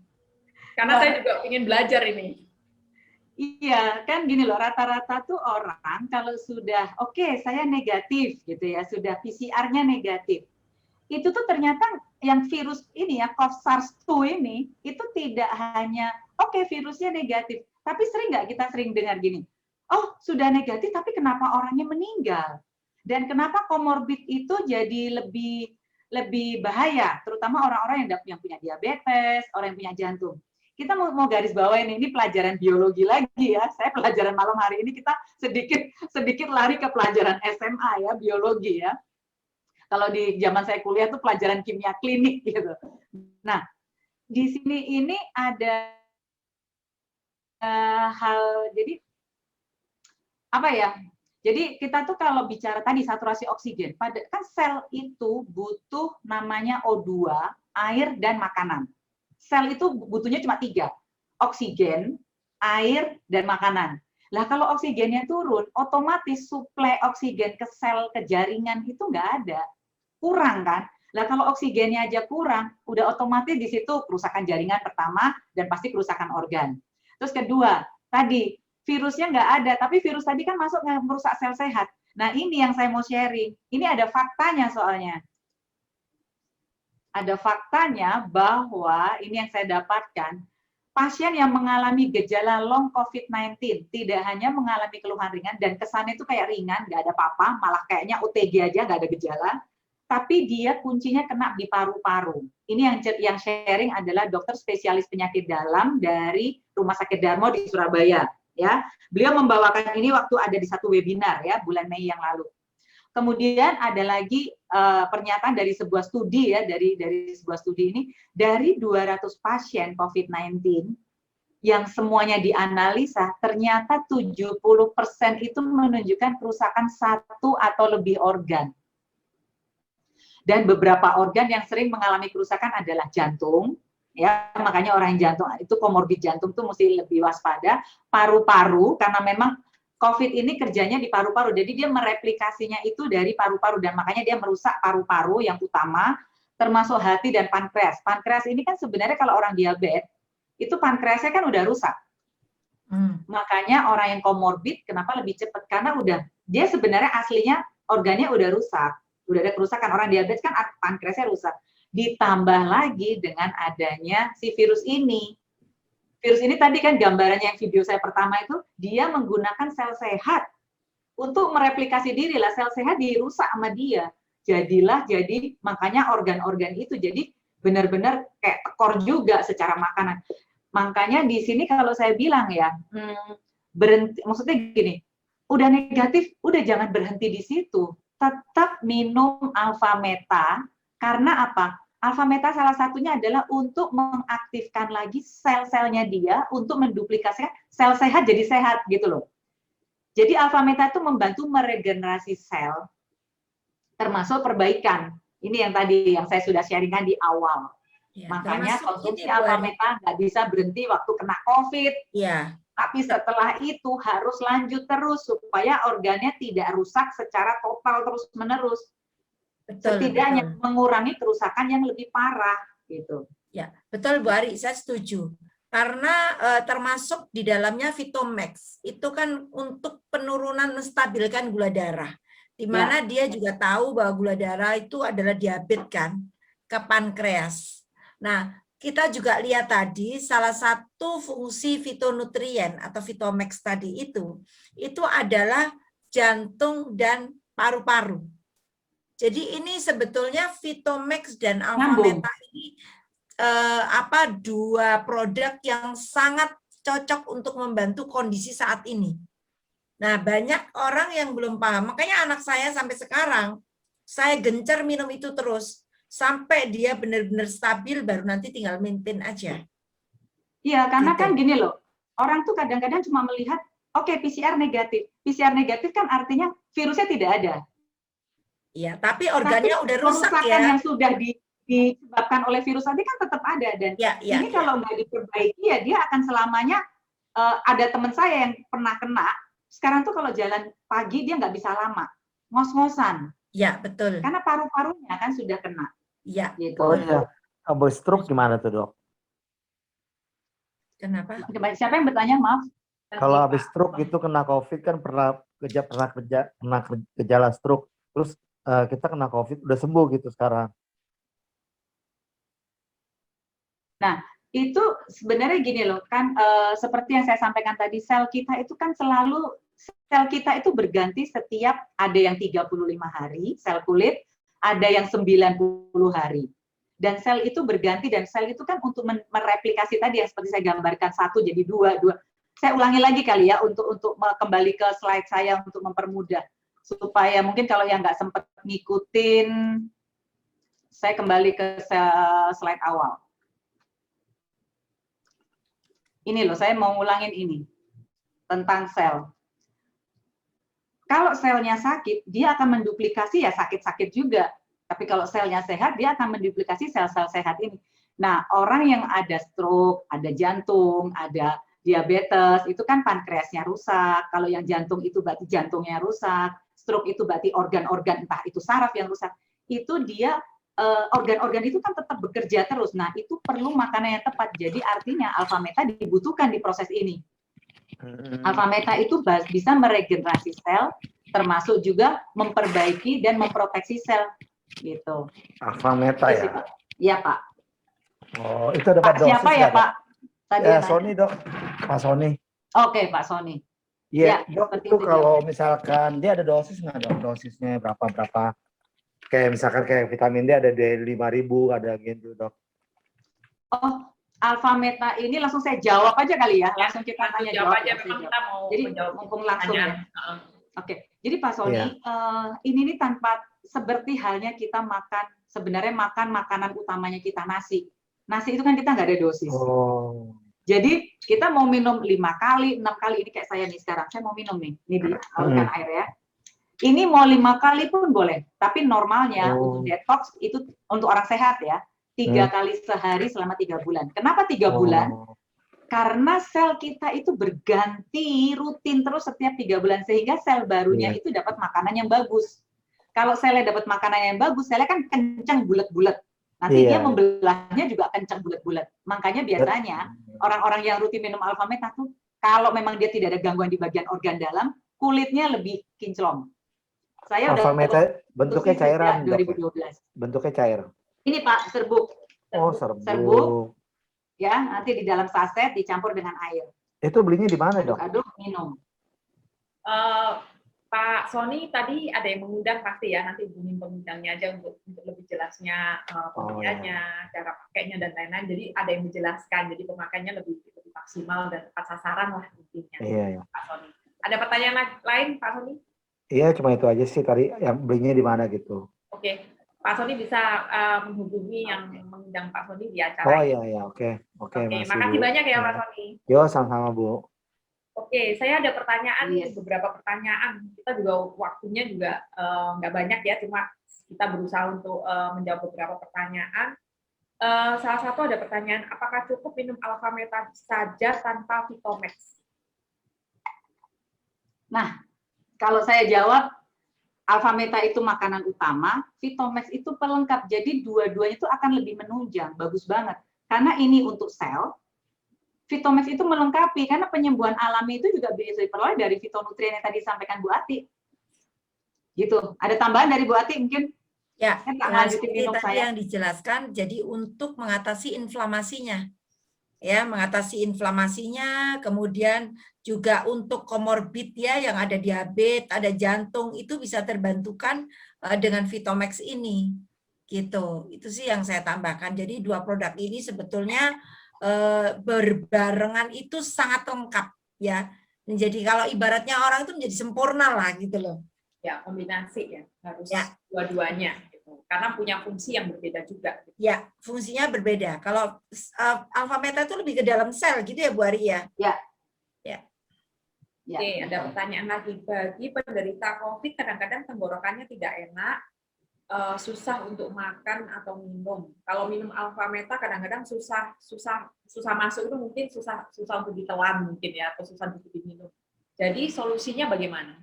Karena saya juga ingin belajar ini. Iya, kan gini loh, rata-rata tuh orang kalau sudah oke, saya negatif gitu ya, sudah PCR-nya negatif. Itu tuh ternyata yang virus ini ya, SARS-2 ini, itu tidak hanya, oke, virusnya negatif, tapi sering nggak kita sering dengar gini, oh sudah negatif tapi kenapa orangnya meninggal? Dan kenapa komorbid itu jadi lebih bahaya, terutama orang-orang yang punya diabetes, orang yang punya jantung. Kita mau garis bawain ini pelajaran biologi lagi ya. Saya pelajaran malam hari ini kita sedikit lari ke pelajaran SMA ya, biologi ya. Kalau di zaman saya kuliah tuh pelajaran kimia klinik gitu. Nah, di sini ini ada hal, jadi apa ya? Jadi kita tuh kalau bicara tadi saturasi oksigen, kan sel itu butuh namanya O2, air dan makanan. Sel itu butuhnya cuma 3, oksigen, air, dan makanan. Lah kalau oksigennya turun, otomatis suplai oksigen ke sel, ke jaringan itu nggak ada. Kurang kan? Lah kalau oksigennya aja kurang, udah otomatis di situ kerusakan jaringan pertama dan pasti kerusakan organ. Terus kedua, tadi virusnya nggak ada, tapi virus tadi kan masuk merusak sel sehat. Nah ini yang saya mau sharing. Ini ada faktanya soalnya. Ada faktanya bahwa ini yang saya dapatkan, pasien yang mengalami gejala long COVID-19 tidak hanya mengalami keluhan ringan dan kesannya itu kayak ringan, nggak ada apa-apa, malah kayaknya OTG aja nggak ada gejala, tapi dia kuncinya kena di paru-paru. Ini yang sharing adalah dokter spesialis penyakit dalam dari Rumah Sakit Darmo di Surabaya. Ya, beliau membawakan ini waktu ada di satu webinar ya bulan Mei yang lalu. Kemudian ada lagi pernyataan dari sebuah studi ya, dari sebuah studi ini, dari 200 pasien COVID-19 yang semuanya dianalisa, ternyata 70% itu menunjukkan kerusakan 1 atau lebih organ. Dan beberapa organ yang sering mengalami kerusakan adalah jantung, ya, makanya orang yang jantung itu komorbid jantung tuh mesti lebih waspada, paru-paru karena memang COVID ini kerjanya di paru-paru, jadi dia mereplikasinya itu dari paru-paru dan makanya dia merusak paru-paru yang utama, termasuk hati dan pankreas. Pankreas ini kan sebenarnya kalau orang diabetes itu pankreasnya kan udah rusak. Makanya orang yang komorbid kenapa lebih cepat, karena udah dia sebenarnya aslinya organnya udah rusak, udah ada kerusakan. Orang diabetes kan pankreasnya rusak. Ditambah lagi dengan adanya si virus ini. Virus ini tadi kan gambarannya yang video saya pertama itu, dia menggunakan sel sehat untuk mereplikasi diri lah, sel sehat dirusak sama dia. Jadi makanya organ-organ itu jadi benar-benar kayak tekor juga secara makanan. Makanya di sini kalau saya bilang ya, berhenti, maksudnya gini, udah negatif, udah jangan berhenti di situ. Tetap minum alfa meta, karena apa? Alfa meta salah satunya adalah untuk mengaktifkan lagi sel-selnya dia untuk menduplikasikan sel sehat jadi sehat gitu loh. Jadi alfa meta itu membantu meregenerasi sel, termasuk perbaikan. Ini yang tadi yang saya sudah sharingkan di awal. Ya, makanya konsumsi alfa meta nggak bisa berhenti waktu kena COVID. Ya. Tapi setelah itu harus lanjut terus supaya organnya tidak rusak secara total terus-menerus. Setidaknya mengurangi kerusakan yang lebih parah gitu. Ya, betul Bu Ari, saya setuju. Karena termasuk di dalamnya Vitomax itu kan untuk penurunan menstabilkan gula darah. Di mana dia juga tahu bahwa gula darah itu adalah diabetes kan ke pankreas. Nah, kita juga lihat tadi salah satu fungsi fitonutrien atau Vitomax tadi itu adalah jantung dan paru-paru. Jadi ini sebetulnya Vitomax dan alfa meta ini dua produk yang sangat cocok untuk membantu kondisi saat ini. Nah, banyak orang yang belum paham. Makanya anak saya sampai sekarang saya gencar minum itu terus sampai dia benar-benar stabil, baru nanti tinggal maintain aja. Iya, karena gitu. Kan gini loh, orang tuh kadang-kadang cuma melihat, oke, PCR negatif. PCR negatif kan artinya virusnya tidak ada. Iya, tapi organnya udah rusak ya. Yang sudah disebabkan oleh virus tadi kan tetap ada, dan ini kalau nggak diperbaiki ya dia akan selamanya. Ada teman saya yang pernah kena, sekarang tuh kalau jalan pagi dia nggak bisa lama, ngos-ngosan. Iya, betul. Karena paru-parunya kan sudah kena. Iya. Gitu. Oh iya. Habis stroke gimana tuh dok? Kenapa? Siapa yang bertanya, maaf? Kalau habis stroke itu kena COVID kan pernah gejala stroke, terus kita kena COVID udah sembuh gitu sekarang. Nah, itu sebenarnya gini loh, kan seperti yang saya sampaikan tadi, sel kita itu kan berganti setiap, ada yang 35 hari, sel kulit, ada yang 90 hari. Dan sel itu berganti, dan sel itu kan untuk mereplikasi tadi yang seperti saya gambarkan, 1 jadi 2. Saya ulangi lagi kali ya, untuk kembali ke slide saya untuk mempermudah. Supaya mungkin kalau yang nggak sempat ngikutin, saya kembali ke slide awal. Ini loh, saya mau ngulangin ini tentang sel. Kalau selnya sakit, dia akan menduplikasi ya sakit-sakit juga. Tapi kalau selnya sehat, dia akan menduplikasi sel-sel sehat ini. Nah, orang yang ada stroke, ada jantung, ada diabetes, itu kan pankreasnya rusak. Kalau yang jantung itu berarti jantungnya rusak. Stroke itu berarti organ-organ, entah itu saraf yang rusak. Itu dia organ-organ itu kan tetap bekerja terus. Nah, itu perlu makanan yang tepat. Jadi artinya alfa meta dibutuhkan di proses ini. Alfa meta itu bisa meregenerasi sel, termasuk juga memperbaiki dan memproteksi sel, gitu. Alfa meta ya? Iya, Pak. Oh, itu dapat dosis siapa ya, Pak? Tadi ya, Sony, Dok. Pak Sony. Oke, Pak Sony. Iya, Ya, Dok, itu kalau misalkan dia ada dosis nggak, Dok? Dosisnya berapa? Kayak misalkan kayak vitamin D ada 5.000, ada gitu, Dok. Oh, alfa meta ini langsung saya jawab aja kali ya. Langsung kita tanya jawab jawab aja, memang kita mau jadi menjawab mumpung langsung ya. Oke. Jadi Pak Sony, ini nih tanpa seperti halnya kita makan, sebenarnya makan makanan utamanya kita nasi. Nasi itu kan kita nggak ada dosis. Oh. Jadi kita mau minum 5 kali, 6 kali, ini kayak saya nih sekarang, saya mau minum nih, ini dialirkan air ya. Ini mau 5 kali pun boleh, tapi normalnya untuk detox itu untuk orang sehat ya, 3 kali sehari selama 3 bulan. Kenapa 3 bulan? Karena sel kita itu berganti rutin terus setiap 3 bulan, sehingga sel barunya itu dapat makanan yang bagus. Kalau selnya dapat makanan yang bagus, selnya kan kencang bulat-bulat. Nanti dia membelahnya juga kencang bulat-bulat. Makanya biasanya orang-orang yang rutin minum alfa meta tuh, kalau memang dia tidak ada gangguan di bagian organ dalam, kulitnya lebih kinclong. Saya alfa meta bentuknya cairan, 2012. Bentuknya cair. Ini Pak, serbuk. Oh, serbuk. Serbuk. Ya, nanti di dalam saset dicampur dengan air. Itu belinya di mana, Dok? Aduk, minum. Pak Sony tadi ada yang mengundang pasti ya, nanti hubungin pengundangnya aja untuk lebih jelasnya pembeliannya, cara pakainya dan lain-lain. Jadi ada yang menjelaskan, jadi pemakaiannya lebih maksimal dan tepat sasaran lah intinya. Iya. Pak Sony. Ada pertanyaan lain, Pak Sony? Iya, cuma itu aja sih tadi, yang belinya di mana gitu. Oke, Pak Sony bisa menghubungi yang mengundang Pak Sony di acara. Oh iya, oke. Oke, makasih banyak ya Pak Sony. Yo, sama-sama Bu. Oke, saya ada pertanyaan, beberapa pertanyaan. Kita juga waktunya juga nggak banyak ya, cuma kita berusaha untuk menjawab beberapa pertanyaan. Salah satu ada pertanyaan, apakah cukup minum alfa meta saja tanpa Vitomax? Nah, kalau saya jawab, alfa meta itu makanan utama, Vitomax itu pelengkap. Jadi dua-duanya itu akan lebih menunjang, bagus banget. Karena ini untuk sel, Vitomax itu melengkapi, karena penyembuhan alami itu juga bisa diperoleh dari fitonutrien yang tadi disampaikan Bu Ati. Gitu. Ada tambahan dari Bu Ati mungkin? Ya, seperti tadi yang dijelaskan, jadi untuk mengatasi inflamasinya. Ya, mengatasi inflamasinya, kemudian juga untuk komorbid ya, yang ada diabetes, ada jantung, itu bisa terbantukan dengan Vitomax ini. Gitu. Itu sih yang saya tambahkan. Jadi dua produk ini sebetulnya berbarengan itu sangat lengkap ya. Jadi kalau ibaratnya orang itu menjadi sempurna lah gitu loh. Ya, kombinasi ya, harus dua-duanya gitu. Karena punya fungsi yang berbeda juga. Gitu. Ya, fungsinya berbeda. Kalau alfa meta itu lebih ke dalam sel gitu ya Bu Ari ya? Ya. Ya. Oke, ada pertanyaan lagi. Bagi penderita COVID kadang-kadang tenggorokannya tidak enak, susah untuk makan atau minum. Kalau minum alfa meta kadang-kadang susah masuk, itu mungkin susah untuk ditelan mungkin ya, atau susah untuk diminum. Jadi solusinya bagaimana?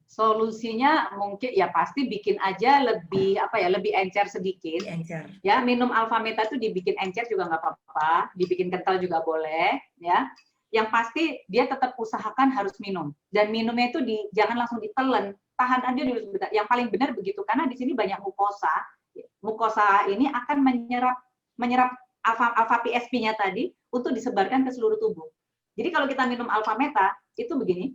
Solusinya mungkin ya pasti bikin aja lebih lebih encer sedikit. Encer. Ya, minum alfa meta itu dibikin encer juga nggak apa-apa, dibikin kental juga boleh ya. Yang pasti dia tetap usahakan harus minum, dan minumnya itu jangan langsung ditelan. Tahan aja dulu sebentar. Yang paling benar begitu, karena di sini banyak mukosa. Mukosa ini akan menyerap alpha PSP-nya tadi untuk disebarkan ke seluruh tubuh. Jadi kalau kita minum alpha meta itu begini.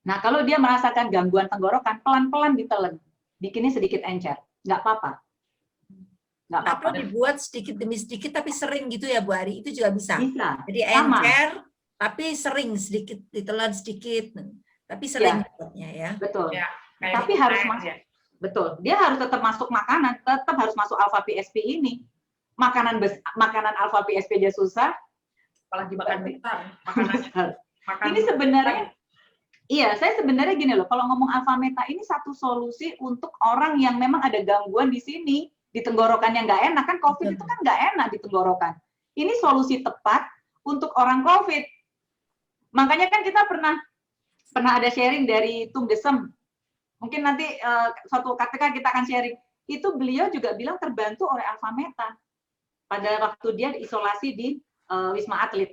Nah, kalau dia merasakan gangguan tenggorokan, pelan-pelan ditelan, bikinnya sedikit encer, nggak apa-apa. Nggak apa-apa. Atau dibuat sedikit demi sedikit tapi sering gitu ya Bu Ari, itu juga bisa. Bisa. Jadi Sama. encer tapi sering sedikit, ditelan sedikit, tapi sering buatnya ya. Betul. Ya, kayak Tapi minum harus air, masuk. ya. Betul. Dia harus tetap masuk makanan, tetap harus masuk alpha PSP ini. Makanan alpha PSP aja susah. Apalagi makan besar, makanannya. Makan Ini sebenarnya, iya, saya sebenarnya gini loh, kalau ngomong alpha meta ini satu solusi untuk orang yang memang ada gangguan di sini, di tenggorokannya nggak enak, kan COVID itu kan nggak enak di tenggorokan. Ini solusi tepat untuk orang COVID. Makanya kan kita pernah ada sharing dari Tung Desem. Mungkin nanti suatu ketika kita akan sharing. Itu beliau juga bilang terbantu oleh alpha meta pada waktu dia isolasi di Wisma Atlet.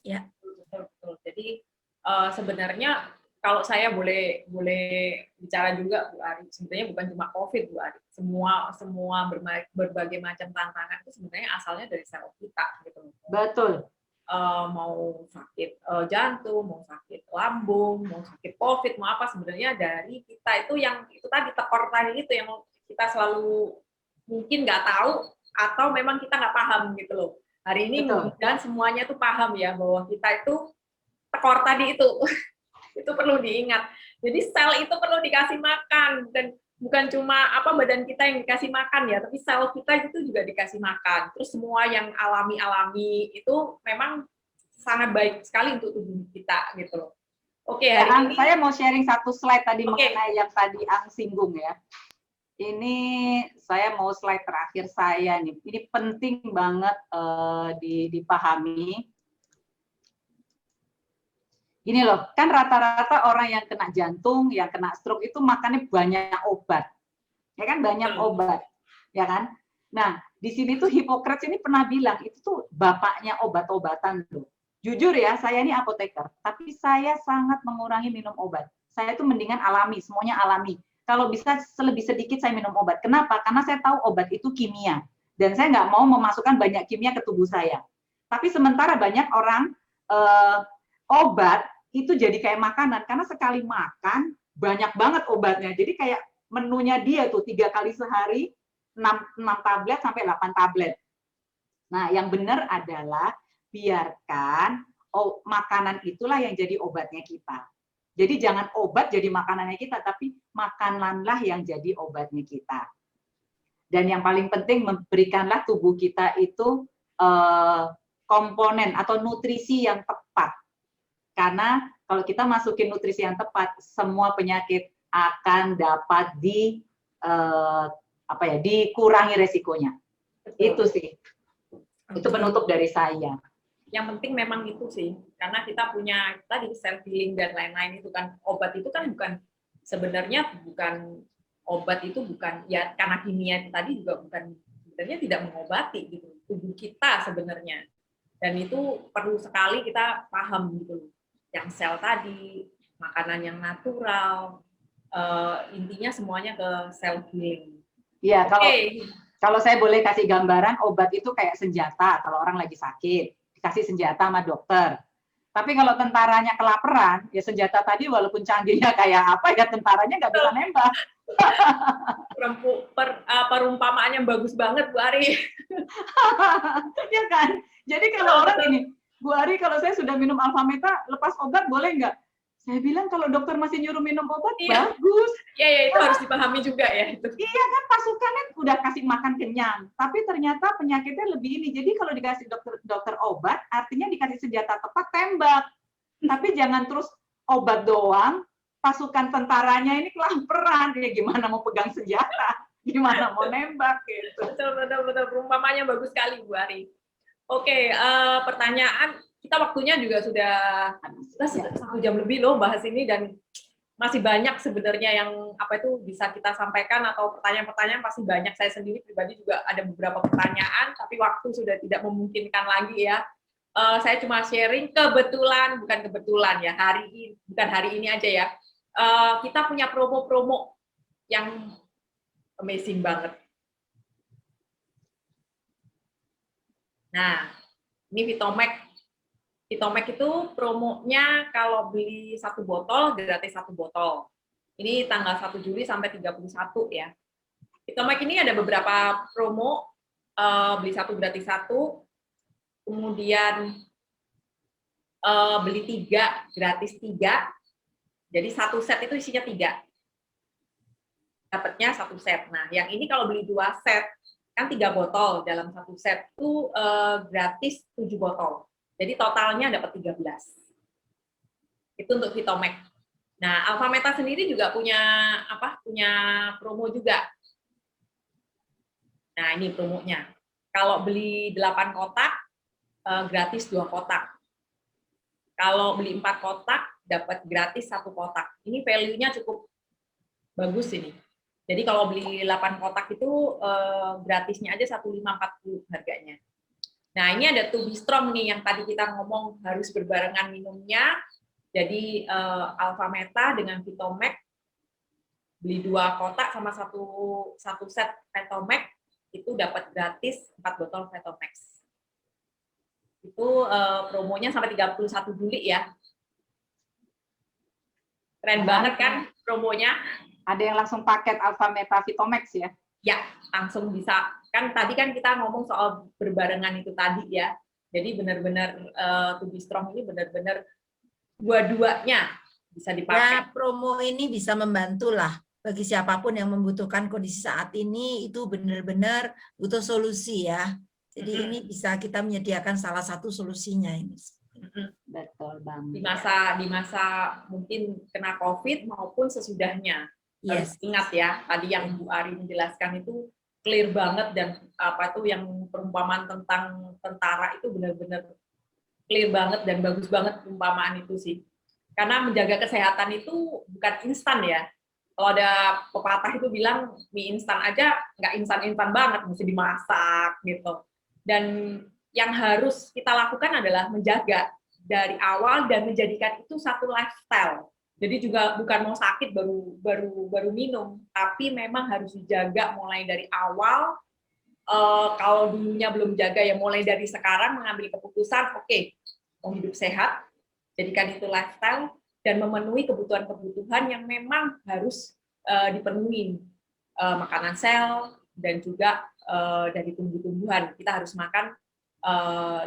Ya, betul. Jadi sebenarnya kalau saya boleh bicara juga Bu Ari, sebenarnya bukan cuma COVID Bu Ari, semua berbagai macam tantangan itu sebenarnya asalnya dari sel kita gitu. Betul. Mau sakit jantung, mau sakit lambung, mau sakit COVID, mau apa sebenarnya dari kita itu yang itu tadi tekor tadi itu yang kita selalu mungkin nggak tahu atau memang kita nggak paham gitu loh. Hari ini mudah-mudahan semuanya tuh paham ya bahwa kita itu tekor tadi itu itu perlu diingat. Jadi sel itu perlu dikasih makan dan bukan cuma badan kita yang dikasih makan ya, tapi sel kita itu juga dikasih makan. Terus semua yang alami itu memang sangat baik sekali untuk tubuh kita gitu loh. Oke, hari ini saya mau sharing satu slide tadi mengenai yang tadi Ang singgung ya. Ini saya mau slide terakhir saya nih. Ini penting banget dipahami. Gini loh, kan rata-rata orang yang kena jantung, yang kena stroke itu makannya banyak obat. Ya kan, banyak obat. Ya kan? Nah, di sini tuh Hippocrates ini pernah bilang, itu tuh bapaknya obat-obatan loh. Jujur ya, saya ini apoteker, tapi saya sangat mengurangi minum obat. Saya tuh mendingan alami, semuanya alami. Kalau bisa lebih sedikit saya minum obat. Kenapa? Karena saya tahu obat itu kimia. Dan saya nggak mau memasukkan banyak kimia ke tubuh saya. Tapi sementara banyak orang obat itu jadi kayak makanan. Karena sekali makan, banyak banget obatnya. Jadi kayak menunya dia tuh 3 kali sehari, 6 tablet sampai 8 tablet. Nah, yang benar adalah biarkan makanan itulah yang jadi obatnya kita. Jadi jangan obat jadi makanannya kita, tapi makananlah yang jadi obatnya kita. Dan yang paling penting, memberikanlah tubuh kita itu komponen atau nutrisi yang tepat. Karena kalau kita masukin nutrisi yang tepat, semua penyakit akan dapat dikurangi resikonya. Betul. Itu sih. Itu penutup dari saya. Yang penting memang itu sih, karena kita punya tadi self healing dan lain-lain itu kan, obat itu kan bukan sebenarnya obat itu bukan ya karena kimia tadi juga bukan sebenarnya tidak mengobati gitu tubuh kita sebenarnya, dan itu perlu sekali kita paham gitu. Yang sel tadi, makanan yang natural, intinya semuanya ke self healing. Iya, kalau saya boleh kasih gambaran, obat itu kayak senjata kalau orang lagi sakit. Kasih senjata sama dokter. Tapi kalau tentaranya kelaparan, ya senjata tadi walaupun canggihnya kayak apa, ya tentaranya nggak bisa nembak. Perumpamaannya bagus banget, Bu Ari. Ya kan? Jadi kalau orang ini, Bu Ari, kalau saya sudah minum alpha meta, lepas obat boleh nggak? Saya bilang kalau dokter masih nyuruh minum obat, bagus. Iya, itu harus dipahami juga ya. Itu. Iya kan, pasukannya udah kasih makan kenyang, tapi ternyata penyakitnya lebih ini. Jadi kalau dikasih dokter obat, artinya dikasih senjata tepat, tembak. Tapi jangan terus obat doang, pasukan tentaranya ini kelaparan. Ya gimana mau pegang senjata? Gimana mau nembak gitu. Betul. Perumpamanya bagus sekali, Bu Ari. Oke, pertanyaan. Kita waktunya juga sudah 1 jam lebih loh bahas ini, dan masih banyak sebenarnya yang bisa kita sampaikan, atau pertanyaan-pertanyaan pasti banyak. Saya sendiri pribadi juga ada beberapa pertanyaan, tapi waktu sudah tidak memungkinkan lagi ya. Saya cuma sharing bukan kebetulan ya, bukan hari ini aja ya. Kita punya promo-promo yang amazing banget. Nah, ini Vitomax. Vitomax itu promonya kalau beli 1 botol gratis 1 botol. Ini tanggal 1 Juli sampai 31 ya. Vitomax ini ada beberapa promo, beli 1 gratis 1, kemudian beli 3 gratis 3. Jadi 1 set itu isinya 3. Dapatnya 1 set. Nah, yang ini kalau beli 2 set, kan 3 botol dalam 1 set itu gratis 7 botol. Jadi totalnya dapat 13. Itu untuk Vitomax. Nah, Alfameta sendiri juga punya promo juga. Nah, ini promonya. Kalau beli 8 kotak gratis 2 kotak. Kalau beli 4 kotak dapat gratis 1 kotak. Ini value-nya cukup bagus ini. Jadi kalau beli 8 kotak itu gratisnya aja 1.540 harganya. Nah, ini ada To Be Strong nih yang tadi kita ngomong harus berbarengan minumnya. Jadi Alfameta dengan Vitomax beli 2 kotak sama satu set Vitomax itu dapat gratis 4 botol Vitomax. Itu promonya sampai 31 Juli ya. Keren banget kan promonya? Ada yang langsung paket Alfameta Vitomax ya? Ya, langsung bisa. Kan tadi kan kita ngomong soal berbarengan itu tadi ya. Jadi benar-benar To Be Strong ini benar-benar dua-duanya bisa dipakai. Ya, promo ini bisa membantu lah bagi siapapun yang membutuhkan kondisi saat ini, itu benar-benar butuh solusi ya. Jadi ini bisa kita menyediakan salah satu solusinya ini. Betul banget. Di masa mungkin kena COVID maupun sesudahnya. Harus ingat ya, tadi yang Bu Ari menjelaskan itu clear banget, dan yang perumpamaan tentang tentara itu benar-benar clear banget dan bagus banget perumpamaan itu sih. Karena menjaga kesehatan itu bukan instan ya. Kalau ada pepatah itu bilang mie instan aja nggak instan-instan banget, mesti dimasak gitu. Dan yang harus kita lakukan adalah menjaga dari awal dan menjadikan itu satu lifestyle. Jadi juga bukan mau sakit baru minum, tapi memang harus dijaga mulai dari awal. Kalau dulunya belum jaga ya mulai dari sekarang mengambil keputusan, oke, mau hidup sehat, jadikan itu lifestyle dan memenuhi kebutuhan-kebutuhan yang memang harus dipenuhi, makanan sel dan juga dari tumbuh-tumbuhan. Kita harus makan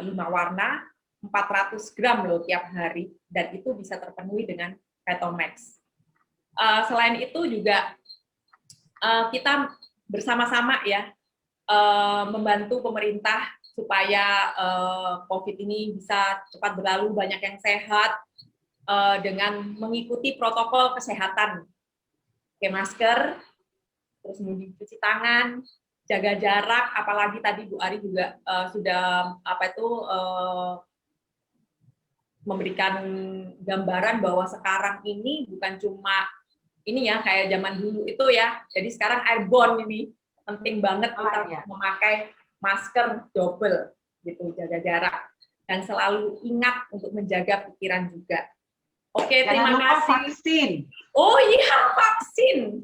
5 warna, 400 gram loh tiap hari, dan itu bisa terpenuhi dengan Vitomax. Selain itu juga kita bersama-sama ya membantu pemerintah supaya COVID ini bisa cepat berlalu, banyak yang sehat dengan mengikuti protokol kesehatan, pakai masker, terus mencuci tangan, jaga jarak, apalagi tadi Bu Ari juga sudah memberikan gambaran bahwa sekarang ini bukan cuma ini ya kayak zaman dulu itu ya. Jadi sekarang airborne ini penting banget kita memakai masker double gitu, jaga jarak dan selalu ingat untuk menjaga pikiran juga. Oke, terima kasih. Vaksin. Oh iya, vaksin.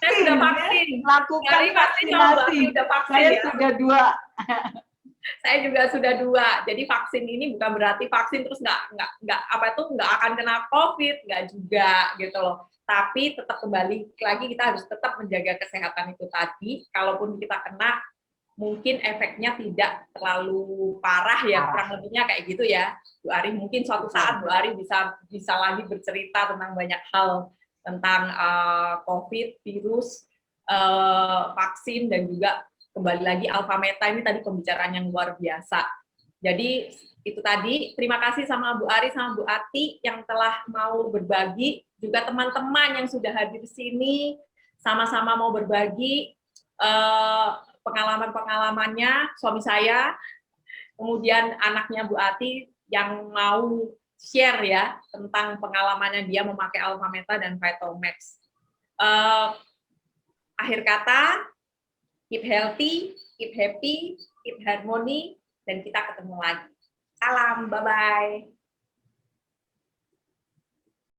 Saya sudah vaksin. Lakukan vaksinasi. Saya sudah 2. Saya juga sudah 2. Jadi vaksin ini bukan berarti vaksin terus nggak akan kena COVID, nggak juga gitu loh. Tapi tetap kembali lagi kita harus tetap menjaga kesehatan itu tadi. Kalaupun kita kena, mungkin efeknya tidak terlalu parah ya, kurang lebihnya kayak gitu ya. Bu Ari mungkin suatu saat Bu Ari bisa lagi bercerita tentang banyak hal tentang COVID, virus, vaksin, dan juga kembali lagi Alfameta ini tadi pembicaraan yang luar biasa. Jadi itu tadi, terima kasih sama Bu Ari sama Bu Ati yang telah mau berbagi, juga teman-teman yang sudah hadir di sini sama-sama mau berbagi pengalaman-pengalamannya, suami saya, kemudian anaknya Bu Ati yang mau share ya tentang pengalamannya dia memakai Alfameta dan Vitomax. Akhir kata, keep healthy, keep happy, keep harmony, dan kita ketemu lagi. Salam, bye-bye.